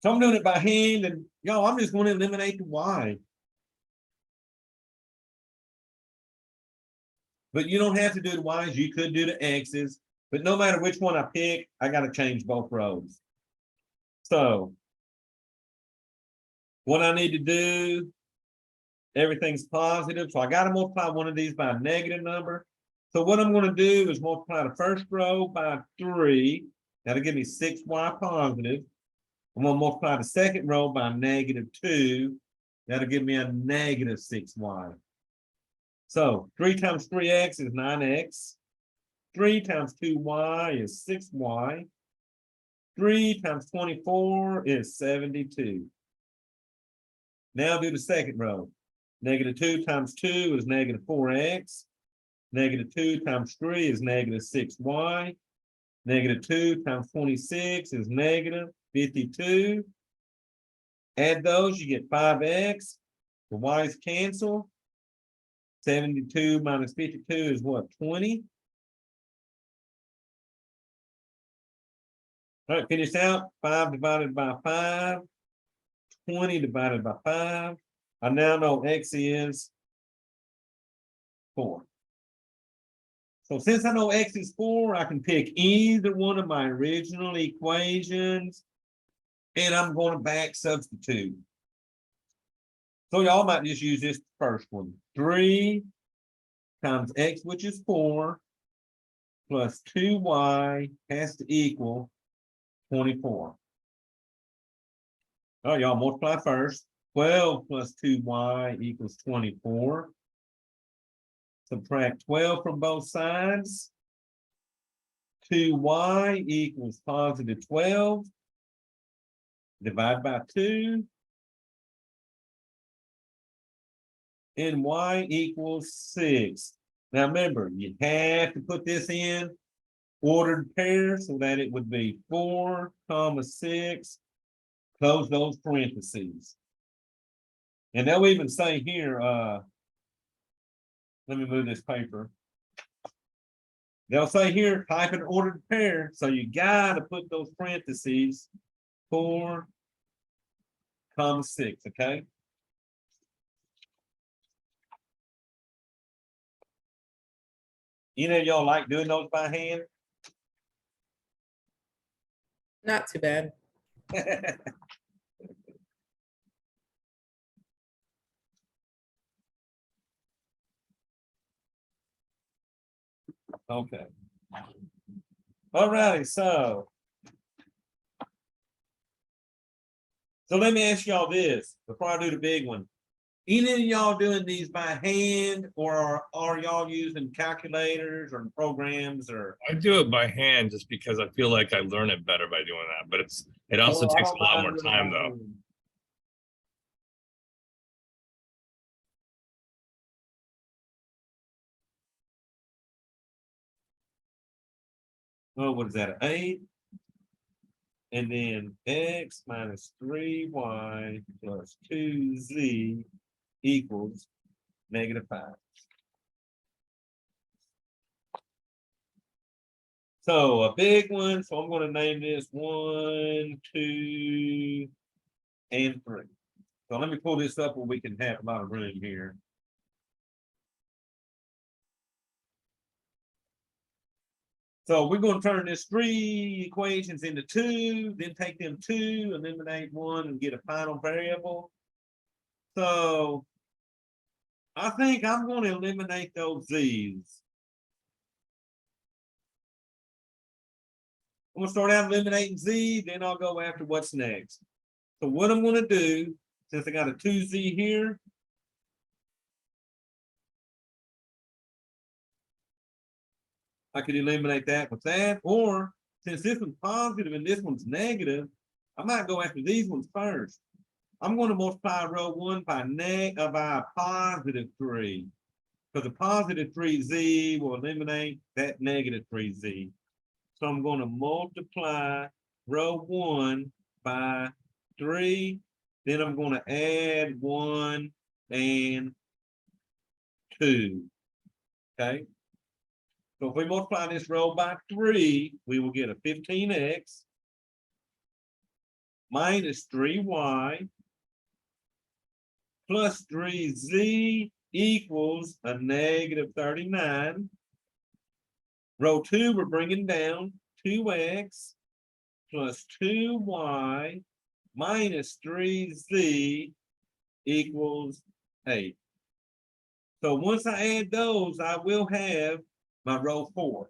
So I'm doing it by hand, and y'all, I'm just going to eliminate the y. But you don't have to do the y's, you could do the x's, but no matter which one I pick, I got to change both rows. So what I need to do, everything's positive, so I got to multiply one of these by a negative number. So what I'm going to do is multiply the first row by 3. That'll give me 6y positive. I'm going to multiply the second row by negative 2. That'll give me a negative 6y. So 3 times 3x is 9x. 3 times 2y is 6y. 3 times 24 is 72. Now do the second row. Negative 2 times 2 is negative 4x. Negative 2 times 3 is negative 6y. Negative 2 times 26 is negative 52. Add those, you get 5x. The y's cancel. 72 minus 52 is what, 20? All right, finish out. 5 divided by 5. 20 divided by 5. I now know x is 4. So since I know x is 4, I can pick either one of my original equations, and I'm going to back substitute. So y'all might just use this first one. 3 times x, which is 4, plus 2y has to equal 24. Oh, y'all multiply first. 12 plus 2y equals 24. Subtract 12 from both sides. 2y equals positive 12. Divide by 2. And y equals 6. Now remember, you have to put this in ordered pairs so that it would be 4, 6. Close those parentheses. And they'll even say here, let me move this paper. They'll say here, type an ordered pair. So you gotta put those parentheses, 4, 6, okay? Any of y'all like doing those by hand? Not too bad. Okay. All righty, so let me ask y'all this before I do the big one. Any of y'all doing these by hand, or are y'all using calculators or programs or? I do it by hand just because I feel like I learn it better by doing that, but it also Oh, I takes a don't lot mind more doing it time by though. hand. Oh, what is that? 8. And then x minus 3y plus 2z equals negative 5. So a big one. So I'm going to name this 1, 2, and 3. So let me pull this up where we can have a lot of room here. So we're going to turn this 3 equations into 2, then take them 2, eliminate 1, and get a final variable. So I think I'm going to eliminate those z's. I'm going to start out eliminating z, then I'll go after what's next. So what I'm going to do, since I got a 2z here, I could eliminate that with that, or since this one's positive and this one's negative, I might go after these ones first. I'm going to multiply row 1 by a positive 3. Because the positive 3z will eliminate that negative 3z. So I'm going to multiply row 1 by 3. Then I'm going to add 1 and 2. Okay. So if we multiply this row by 3, we will get a 15x minus 3y plus 3z equals a negative 39. Row 2, we're bringing down 2x plus 2y minus 3z equals 8. So once I add those, I will have my row 4.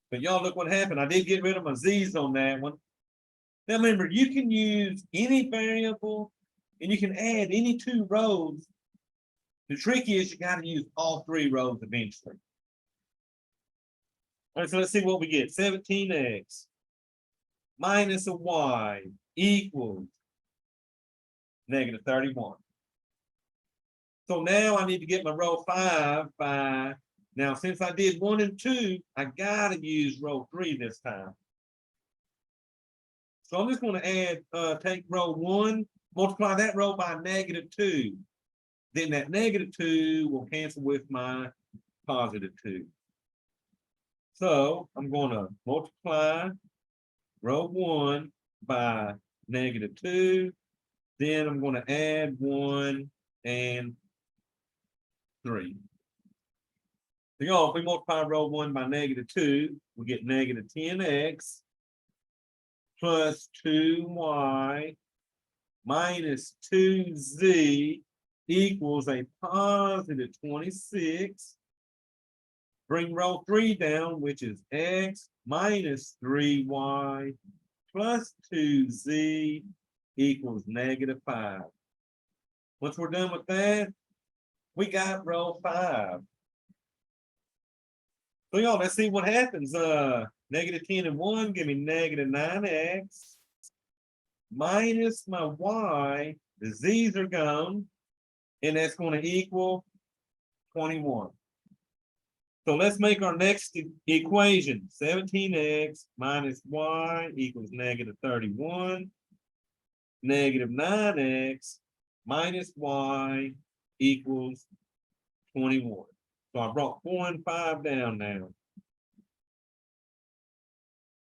But y'all look what happened. I did get rid of my z's on that one. Now remember, you can use any variable and you can add any 2 rows. The trick is you got to use all 3 rows eventually. All right, so let's see what we get. 17x minus a y equals negative 31. So now I need to get my row 5 by, now since I did 1 and 2, I got to use row 3 this time. So I'm just going to add, take row 1, multiply that row by negative 2. Then that negative 2 will cancel with my positive 2. So I'm going to multiply row 1 by negative 2. Then I'm going to add 1 and 3. So y'all, if we multiply row 1 by negative 2, we get negative 10x plus 2y minus 2z equals a positive 26. Bring row 3 down, which is x minus 3y plus 2z equals negative 5. Once we're done with that, we got row 5. So y'all, let's see what happens. Negative 10 and 1 give me negative 9x minus my y. The z's are gone, and that's going to equal 21. So let's make our next equation. 17x minus y equals negative 31. Negative 9x minus y equals 21. So I brought 4 and 5 down now.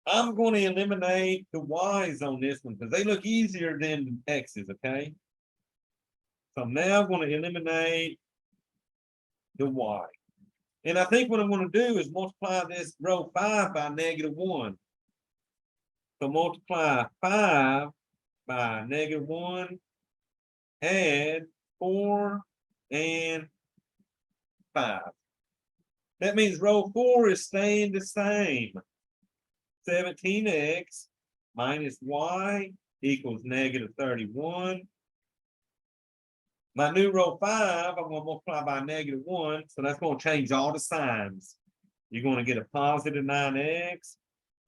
I'm going to eliminate the y's on this one because they look easier than x's, okay? So now I'm going to eliminate the y. And I think what I'm going to do is multiply this row 5 by negative 1. So multiply 5 by negative 1, add 4 and 5. That means row 4 is staying the same. 17x minus y equals negative 31. My new row 5, I'm going to multiply by negative 1. So that's going to change all the signs. You're going to get a positive 9x,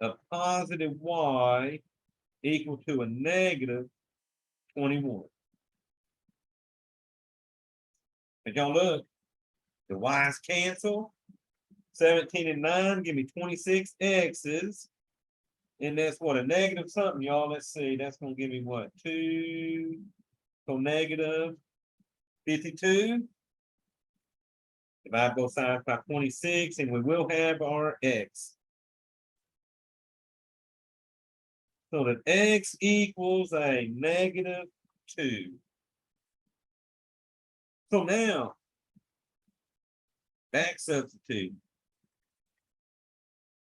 a positive y equal to a negative 21. And y'all look, the y's cancel. 17 and 9 give me 26 x's. And that's what, a negative something, y'all. Let's see. That's going to give me what? 2. So negative 52. Divide both sides by 26, and we will have our x. So that x equals a negative 2. So now, back substitute.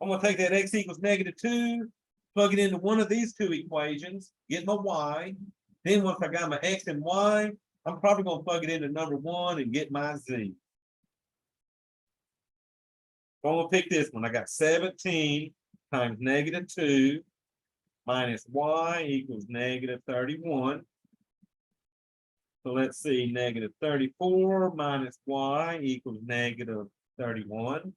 I'm going to take that x equals negative 2, plug it into one of these 2 equations, get my y. Then once I got my x and y, I'm probably going to plug it into number 1 and get my z. So I'm going to pick this one. I got 17 times negative 2 minus y equals negative 31. So let's see, negative 34 minus y equals negative 31.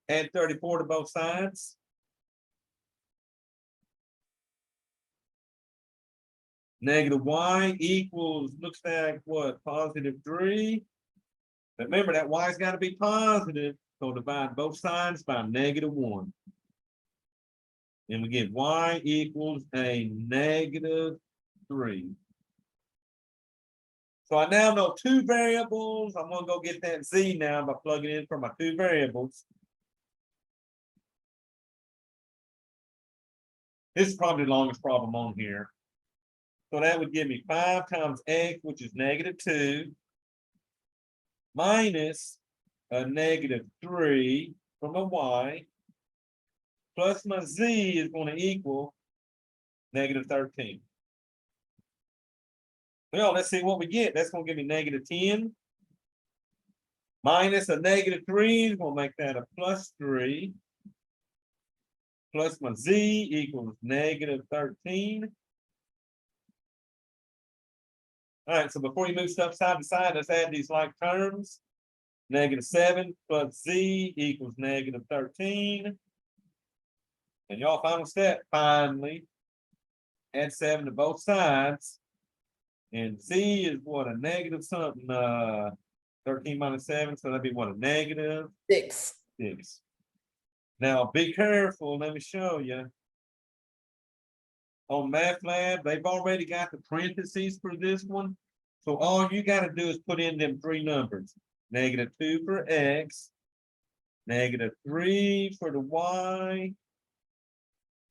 Add 34 to both sides. Negative y equals, looks like what, positive 3. Remember that y's got to be positive, so divide both sides by negative 1. And we get y equals a negative 3. So I now know 2 variables. I'm gonna go get that z now by plugging in for my 2 variables. This is probably the longest problem on here. So that would give me 5 times x, which is negative 2, minus a negative 3 from a y, plus my z is going to equal negative 13. Well, let's see what we get. That's going to give me negative 10. Minus a negative 3 is going to make that a plus 3. Plus my z equals negative 13. All right, so before you move stuff side to side, let's add these like terms. Negative 7 plus z equals negative 13. And y'all, final step, finally, add 7 to both sides. And z is what, a negative something, 13 minus 7, so that'd be what, a negative 6. 6. Now, be careful, let me show you. On MathLab, they've already got the parentheses for this one. So all you got to do is put in them 3 numbers. Negative 2 for x, negative 3 for the y,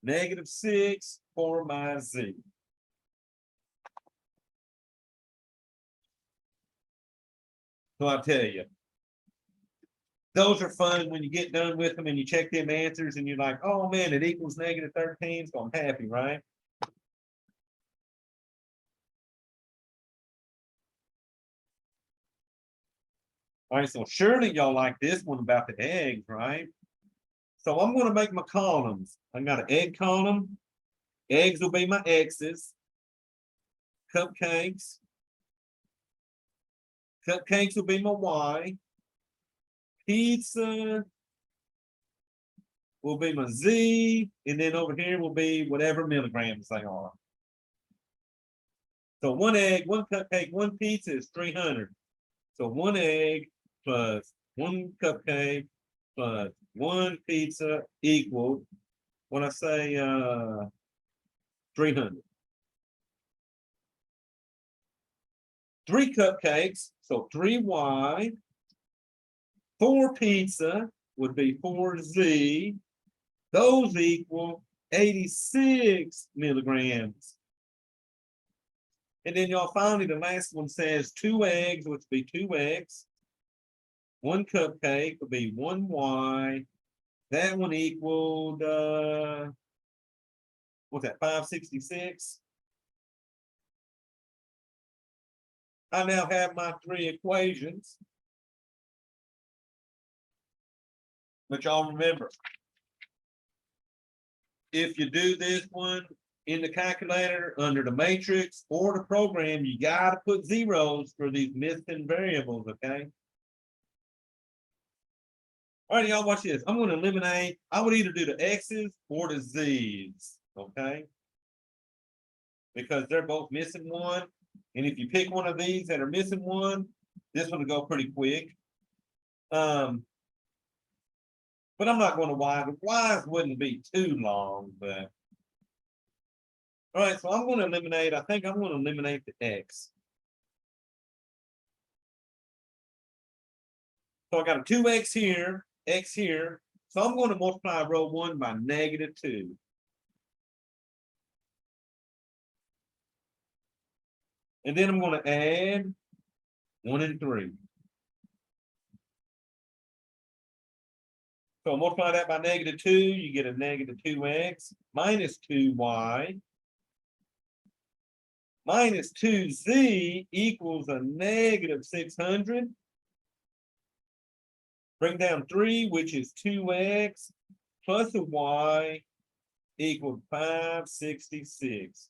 negative 6 for my z. So I tell you, those are fun when you get done with them and you check them answers and you're like, oh man, it equals negative 13, so I'm happy, right? All right, so surely y'all like this one about the eggs, right? So I'm going to make my columns. I got an egg column. Eggs will be my x's. Cupcakes. Cupcakes will be my y. Pizza will be my z. And then over here will be whatever milligrams they are. So 1 egg, 1 cupcake, 1 pizza is 300. So 1 egg plus 1 cupcake plus 1 pizza equal, when I say 300. 3 cupcakes, so 3y. 4 pizza would be 4z. Those equal 86 milligrams. And then y'all finally, the last one says 2 eggs, which would be 2x. 1 cupcake would be 1y. That one equaled, what's that, 566? I now have my 3 equations. But y'all remember, if you do this one in the calculator under the matrix or the program, you got to put zeros for these missing variables, okay? All right, y'all, watch this. I'm going to eliminate. I would either do the x's or the z's, okay? Because they're both missing 1. And if you pick one of these that are missing 1, this one will go pretty quick. But I'm not going to y. The y's wouldn't be too long, but. All right, so I'm going to eliminate, I think I'm going to eliminate the x. So I got a 2x here, x here. So I'm going to multiply row 1 by negative 2. And then I'm going to add 1 and 3. So multiply that by negative 2, you get a negative 2x minus 2y minus 2z equals a negative 600. Bring down 3, which is 2x plus a y equals 566.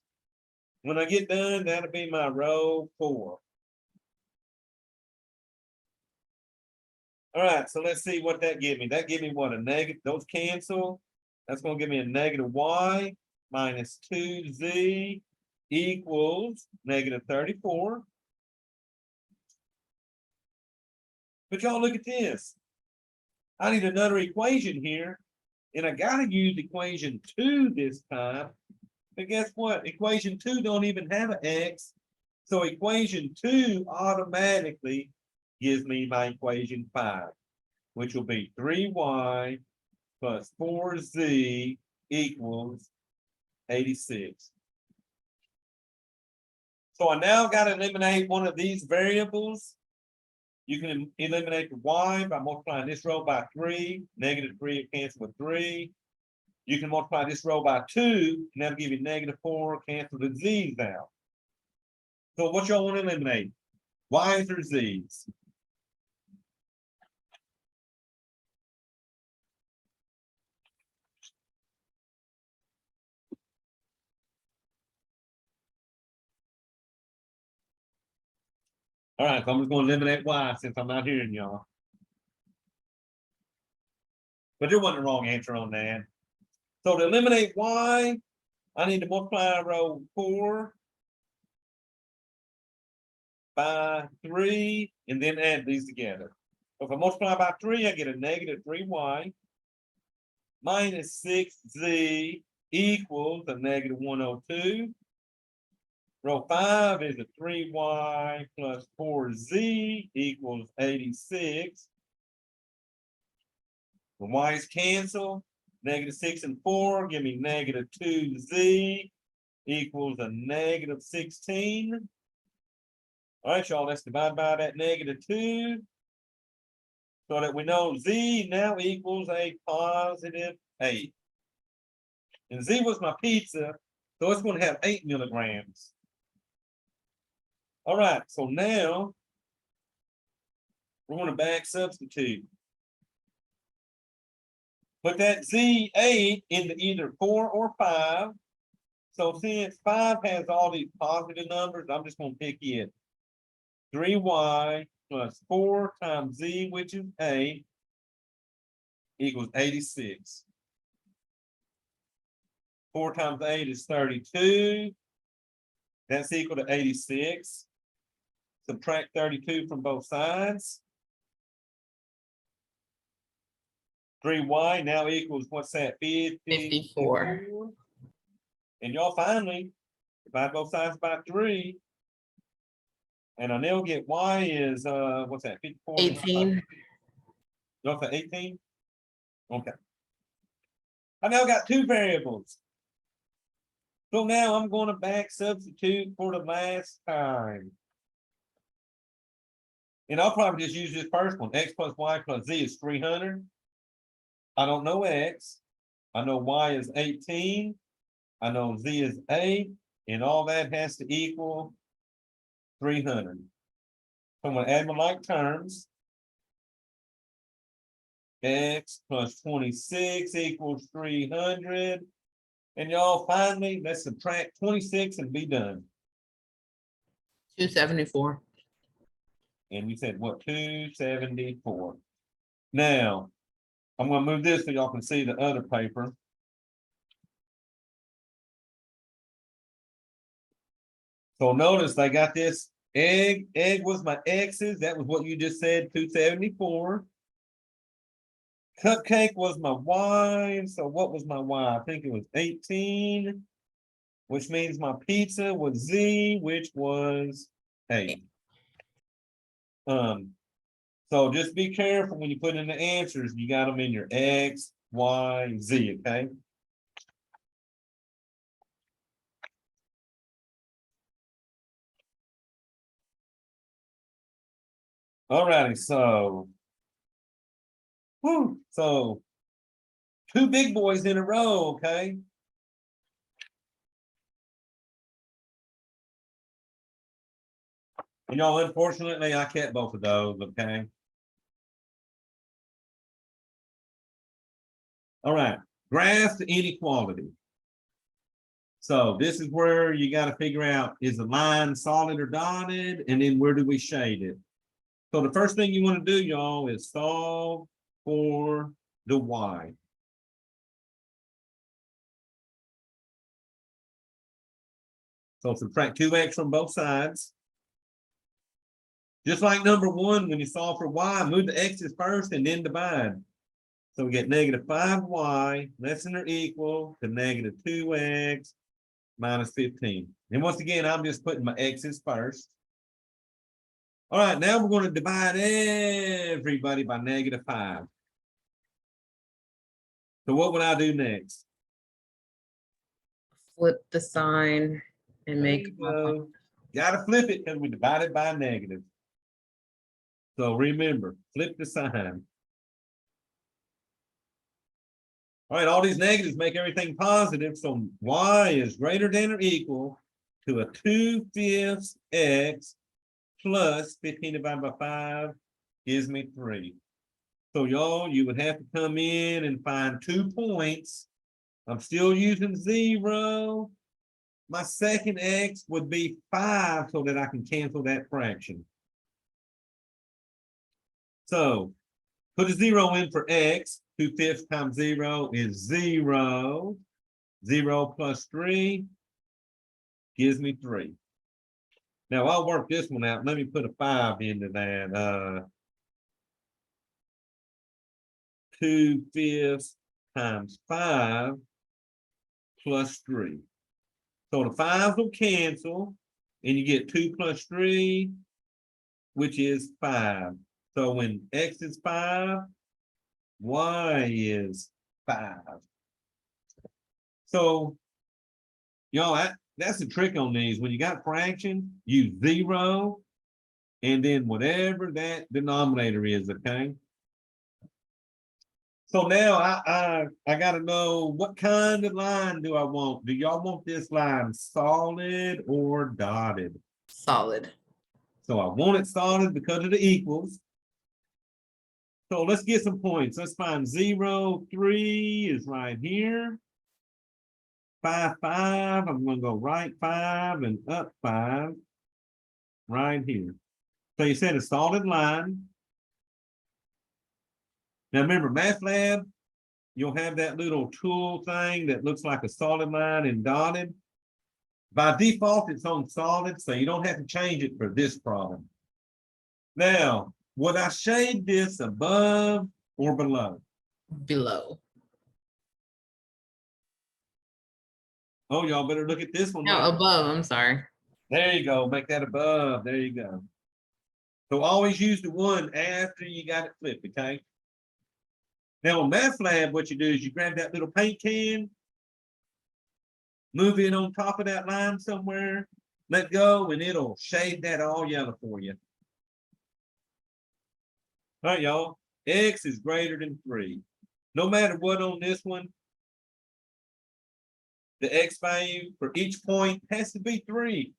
When I get done, that'll be my row 4. All right, so let's see what that give me. That give me what, a negative, those cancel. That's gonna give me a negative y minus 2z equals negative 34. But y'all look at this. I need another equation here, and I gotta use equation 2 this time. But guess what? Equation 2 don't even have an x. So equation 2 automatically gives me my equation 5, which will be 3y plus 4z equals 86. So I now got to eliminate one of these variables. You can eliminate the y by multiplying this row by 3. Negative 3 will cancel with 3. You can multiply this row by 2, and that'll give you negative 4, cancel the z's out. So what y'all want to eliminate? Y's or z's? All right, so I'm just going to eliminate y since I'm not hearing y'all. But there wasn't a wrong answer on that. So to eliminate y, I need to multiply row 4 by 3 and then add these together. So if I multiply by 3, I get a negative 3y minus 6z equals a negative 102. Row 5 is a 3y plus 4z equals 86. The y's cancel. Negative 6 and 4 give me negative 2z equals a negative 16. All right, y'all, let's divide by that negative 2 so that we know z now equals a positive 8. And z was my pizza, so it's going to have 8 milligrams. All right, so now we're going to back substitute. Put that Z8 into either 4 or 5. So since 5 has all these positive numbers, I'm just going to pick it. 3y plus 4 times Z, which is 8, equals 86. 4 times 8 is 32. That's equal to 86. Subtract 32 from both sides. 3y now equals, what's that, 54. And y'all finally divide both sides by 3. And I now get y is, what's that, 54? 18. Y'all say 18? Okay. I now got 2 variables. So now I'm going to back substitute for the last time. And I'll probably just use this first one. X plus y plus z is 300. I don't know x. I know y is 18. I know z is 8. And all that has to equal 300. So I'm going to add my like terms. X plus 26 equals 300. And y'all finally, let's subtract 26 and be done. 274. And we said what, 274. Now, I'm gonna move this so y'all can see the other paper. So notice they got this egg was my x's. That was what you just said, 274. Cupcake was my y. So what was my y? I think it was 18, which means my pizza was z, which was 8. So just be careful when you put in the answers. You got them in your X, Y, Z, okay? All righty, so. Whew, so 2 big boys in a row, okay? And y'all, unfortunately, I kept both of those, okay? All right, graph the inequality. So this is where you gotta figure out, is the line solid or dotted, and then where do we shade it? So the first thing you wanna do, y'all, is solve for the y. So subtract 2x from both sides. Just like number one, when you solve for y, move the x's first and then divide. So we get negative 5y less than or equal to negative 2x minus 15. And once again, I'm just putting my x's first. All right, now we're going to divide everybody by negative 5. So what would I do next? Flip the sign and There make. you go. Gotta flip it because we divided by a negative. So remember, flip the sign. All right, all these negatives make everything positive. So y is greater than or equal to a 2/5 x plus 15 divided by 5 gives me 3. So y'all, you would have to come in and find 2 points. I'm still using 0. My second x would be 5 so that I can cancel that fraction. So put a 0 in for x. 2/5 times 0 is 0. 0 plus 3 gives me 3. Now I'll work this one out. Let me put a 5 into that. 2/5 times 5 plus 3. So the 5s will cancel, and you get 2 plus 3, which is 5. So when x is 5, y is 5. So, y'all, that's the trick on these. When you got fraction, use 0, and then whatever that denominator is, okay? So now I gotta know, what kind of line do I want? Do y'all want this line solid or dotted? Solid. So I want it solid because of the equals. So let's get some points. Let's find 0, 3 is right here. 5, 5, I'm gonna go right 5 and up 5, right here. So you said a solid line. Now remember, Math Lab, you'll have that little tool thing that looks like a solid line and dotted. By default, it's on solid, so you don't have to change it for this problem. Now, would I shade this above or below? Below. Oh, y'all better look at this one. No, above, I'm sorry. There you go, make that above, there you go. So always use the one after you got it flipped, okay? Now on Math Lab, what you do is you grab that little paint can, move it on top of that line somewhere, let go, and it'll shade that all yellow for you. All right, y'all, x is greater than 3. No matter what on this one, the x value for each point has to be 3.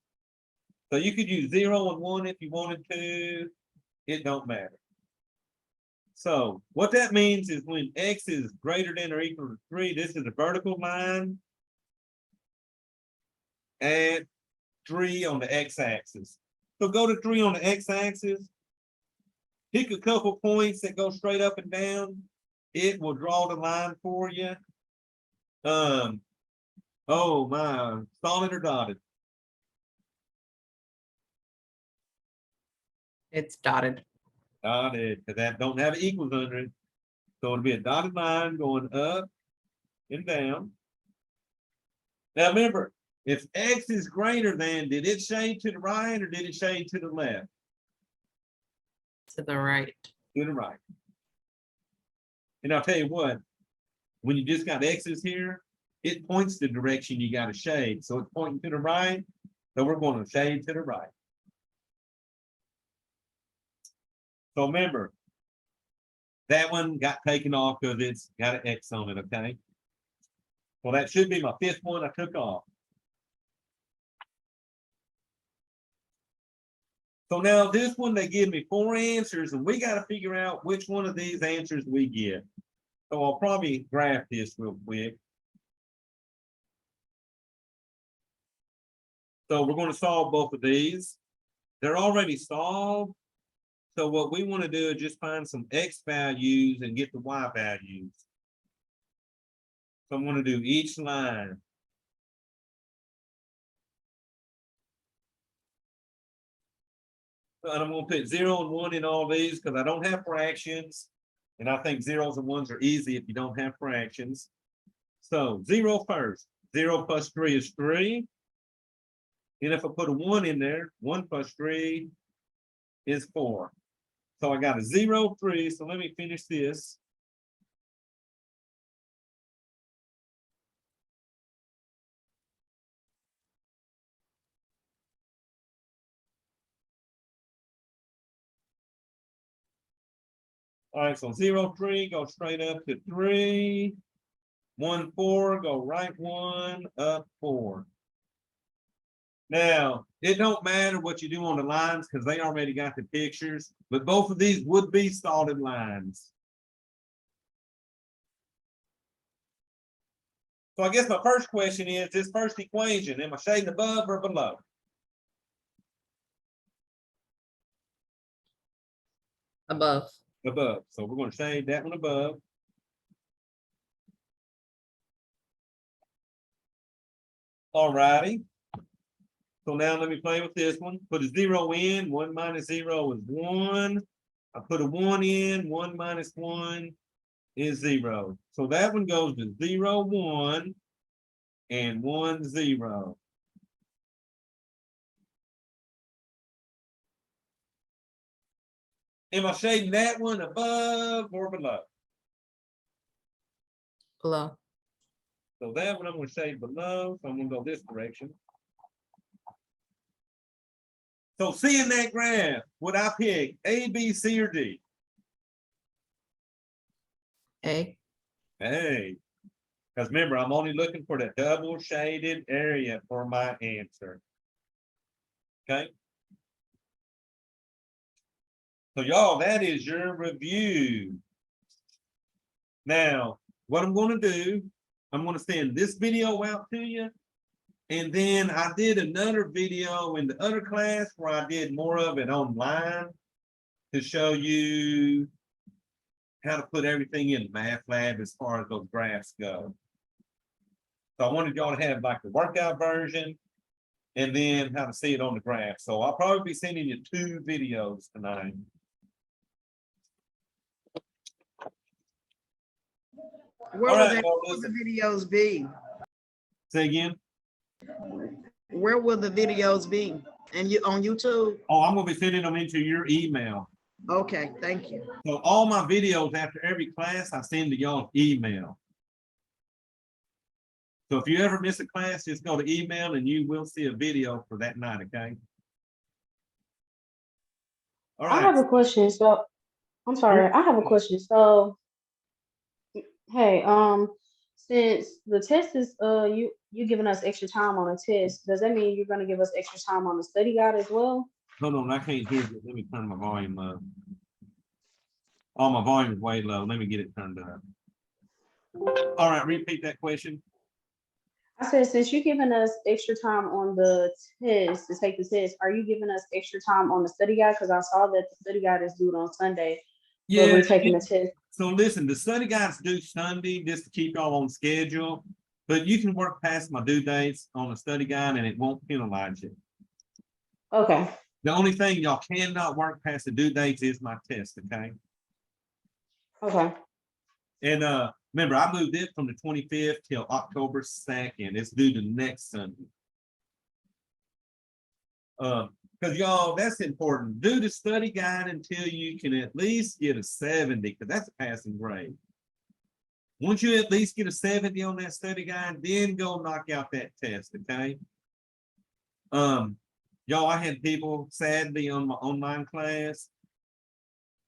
So you could use 0 and 1 if you wanted to, it don't matter. So what that means is when x is greater than or equal to 3, this is a vertical line. Add 3 on the x-axis. So go to 3 on the x-axis. Pick a couple points that go straight up and down. It will draw the line for you. Oh my, solid or dotted? It's dotted. Dotted, because that don't have equals under it. So it'll be a dotted line going up and down. Now remember, if x is greater than, did it shade to the right or did it shade to the left? To the right. To the right. And I'll tell you what, when you just got x's here, it points the direction you got to shade. So it's pointing to the right, so we're going to shade to the right. So remember, that one got taken off because it's got an X on it, okay? Well, that should be my 5th one I took off. So now this one, they give me 4 answers, and we got to figure out which one of these answers we get. So I'll probably graph this real quick. So we're gonna solve both of these. They're already solved. So what we want to do is just find some X values and get the Y values. So I'm gonna do each line. And I'm gonna put 0 and 1 in all these because I don't have fractions. And I think zeros and ones are easy if you don't have fractions. So 0 first. 0 plus 3 is 3. And if I put a 1 in there, 1 plus 3 is 4. So I got a 0, 3. So let me finish this. All right, so 0, 3, go straight up to 3. 1, 4, go right 1, up 4. Now, it don't matter what you do on the lines because they already got the pictures, but both of these would be solid lines. So I guess my first question is this first equation, am I shading above or below? Above. Above. So we're going to shade that one above. All righty. So now let me play with this one. Put a 0 in. 1 minus 0 is 1. I put a 1 in. 1 minus 1 is 0. So that one goes to 0, 1, and 1, 0. Am I shading that one above or below? Below. So that one I'm going to shade below. So I'm going to go this direction. So seeing that graph, would I pick A, B, C, or D? A. Hey, because remember, I'm only looking for the double shaded area for my answer. Okay. So y'all, that is your review. Now, what I'm going to do, I'm going to send this video out to you. And then I did another video in the other class where I did more of it online to show you how to put everything in Math Lab as far as those graphs go. So I wanted y'all to have like the workout version and then how to see it on the graph. So I'll probably be sending you 2 videos tonight. Where All will right, well, the listen. videos be? Say again. Where will the videos be? And you on YouTube? Oh, I'm gonna be sending them into your email. Okay, thank you. So all my videos after every class, I send to y'all email. So if you ever miss a class, just go to email and you will see a video for that night, okay? All I have right. a question. So I'm sorry, I have a question. So hey, since the test is you giving us extra time on a test, does that mean you're gonna give us extra time on the study guide as well? Hold on, I can't hear you. Let me turn my volume up. Oh, my volume is way low. Let me get it turned up. All right, repeat that question. I said, since you're giving us extra time on the test to take the test, are you giving us extra time on the study guide? Because I saw that the study guide is due on Sunday, but Yeah. we're taking the test. So listen, the study guides due Sunday just to keep y'all on schedule, but you can work past my due dates on the study guide and it won't penalize you. Okay. The only thing y'all cannot work past the due dates is my test, okay? Okay. And remember, I moved it from the 25th till October 2nd. It's due to next Sunday. Because y'all, that's important. Do the study guide until you can at least get a 70, because that's a passing grade. Once you at least get a 70 on that study guide, then go knock out that test, okay? Y'all, I had people sadly on my online class.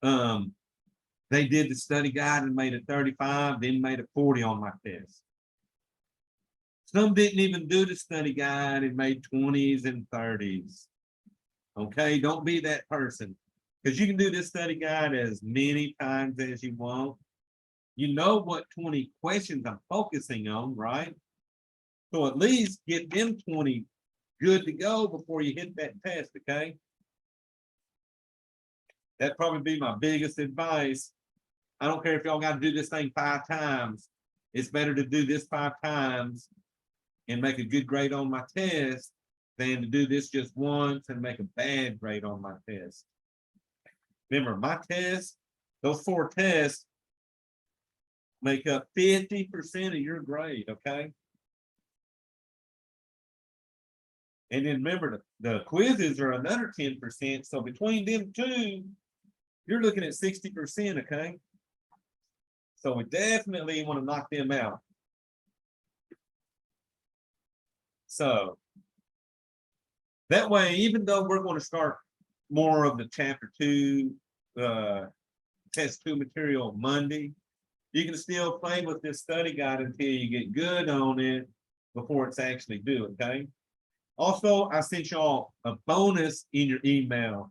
They did the study guide and made a 35, then made a 40 on my test. Some didn't even do the study guide and made 20s and 30s. Okay, don't be that person, because you can do this study guide as many times as you want. You know what 20 questions I'm focusing on, right? So at least get them 20 good to go before you hit that test, okay? That'd probably be my biggest advice. I don't care if y'all gotta do this thing 5 times. It's better to do this 5 times and make a good grade on my test than to do this just once and make a bad grade on my test. Remember, my test, those 4 tests make up 50% of your grade, okay? And then remember, the quizzes are another 10%. So between them two, you're looking at 60%, okay? So we definitely want to knock them out. So that way, even though we're going to start more of the chapter 2, test 2 material Monday, you can still play with this study guide until you get good on it before it's actually due, okay? Also, I sent y'all a bonus in your email.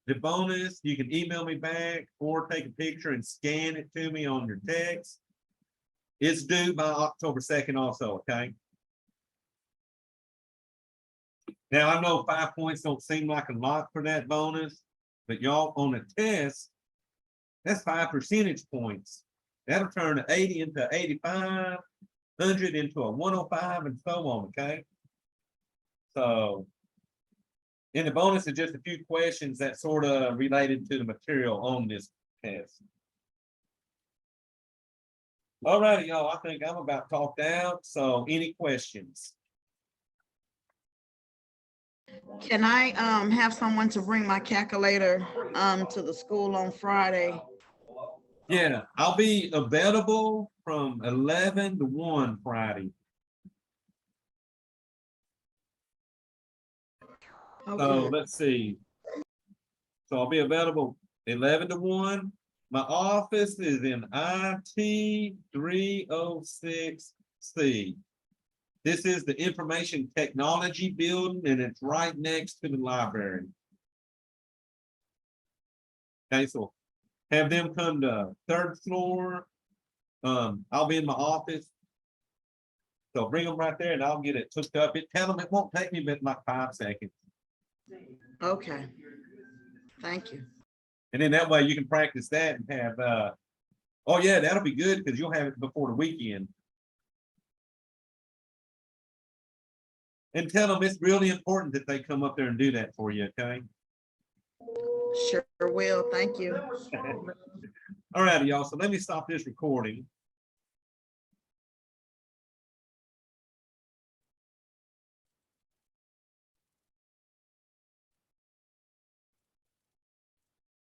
The bonus, you can email me back or take a picture and scan it to me on your text. It's due by October 2nd also, okay? Now, I know 5 points don't seem like a lot for that bonus, but y'all on a test, that's 5 percentage points. That'll turn an 80 into 85, 100 into a 105, and so on, okay? So, and the bonus is just a few questions that sort of related to the material on this test. All righty, y'all, I think I'm about talked out, so any questions? Can I have someone to bring my calculator to the school on Friday? Yeah, I'll be available from 11 to 1 Friday. So Okay, let's see. So I'll be available 11 to 1. My office is in IT 306C. This is the information technology building, and it's right next to the library. Okay, so have them come to 3rd floor. I'll be in my office. So bring them right there and I'll get it hooked up. Tell them it won't take me but like 5 seconds. okay. Thank you. And then that way you can practice that and have, oh yeah, that'll be good because you'll have it before the weekend. And tell them it's really important that they come up there and do that for you, okay? Sure will. Thank you. All righty, y'all. So let me stop this recording.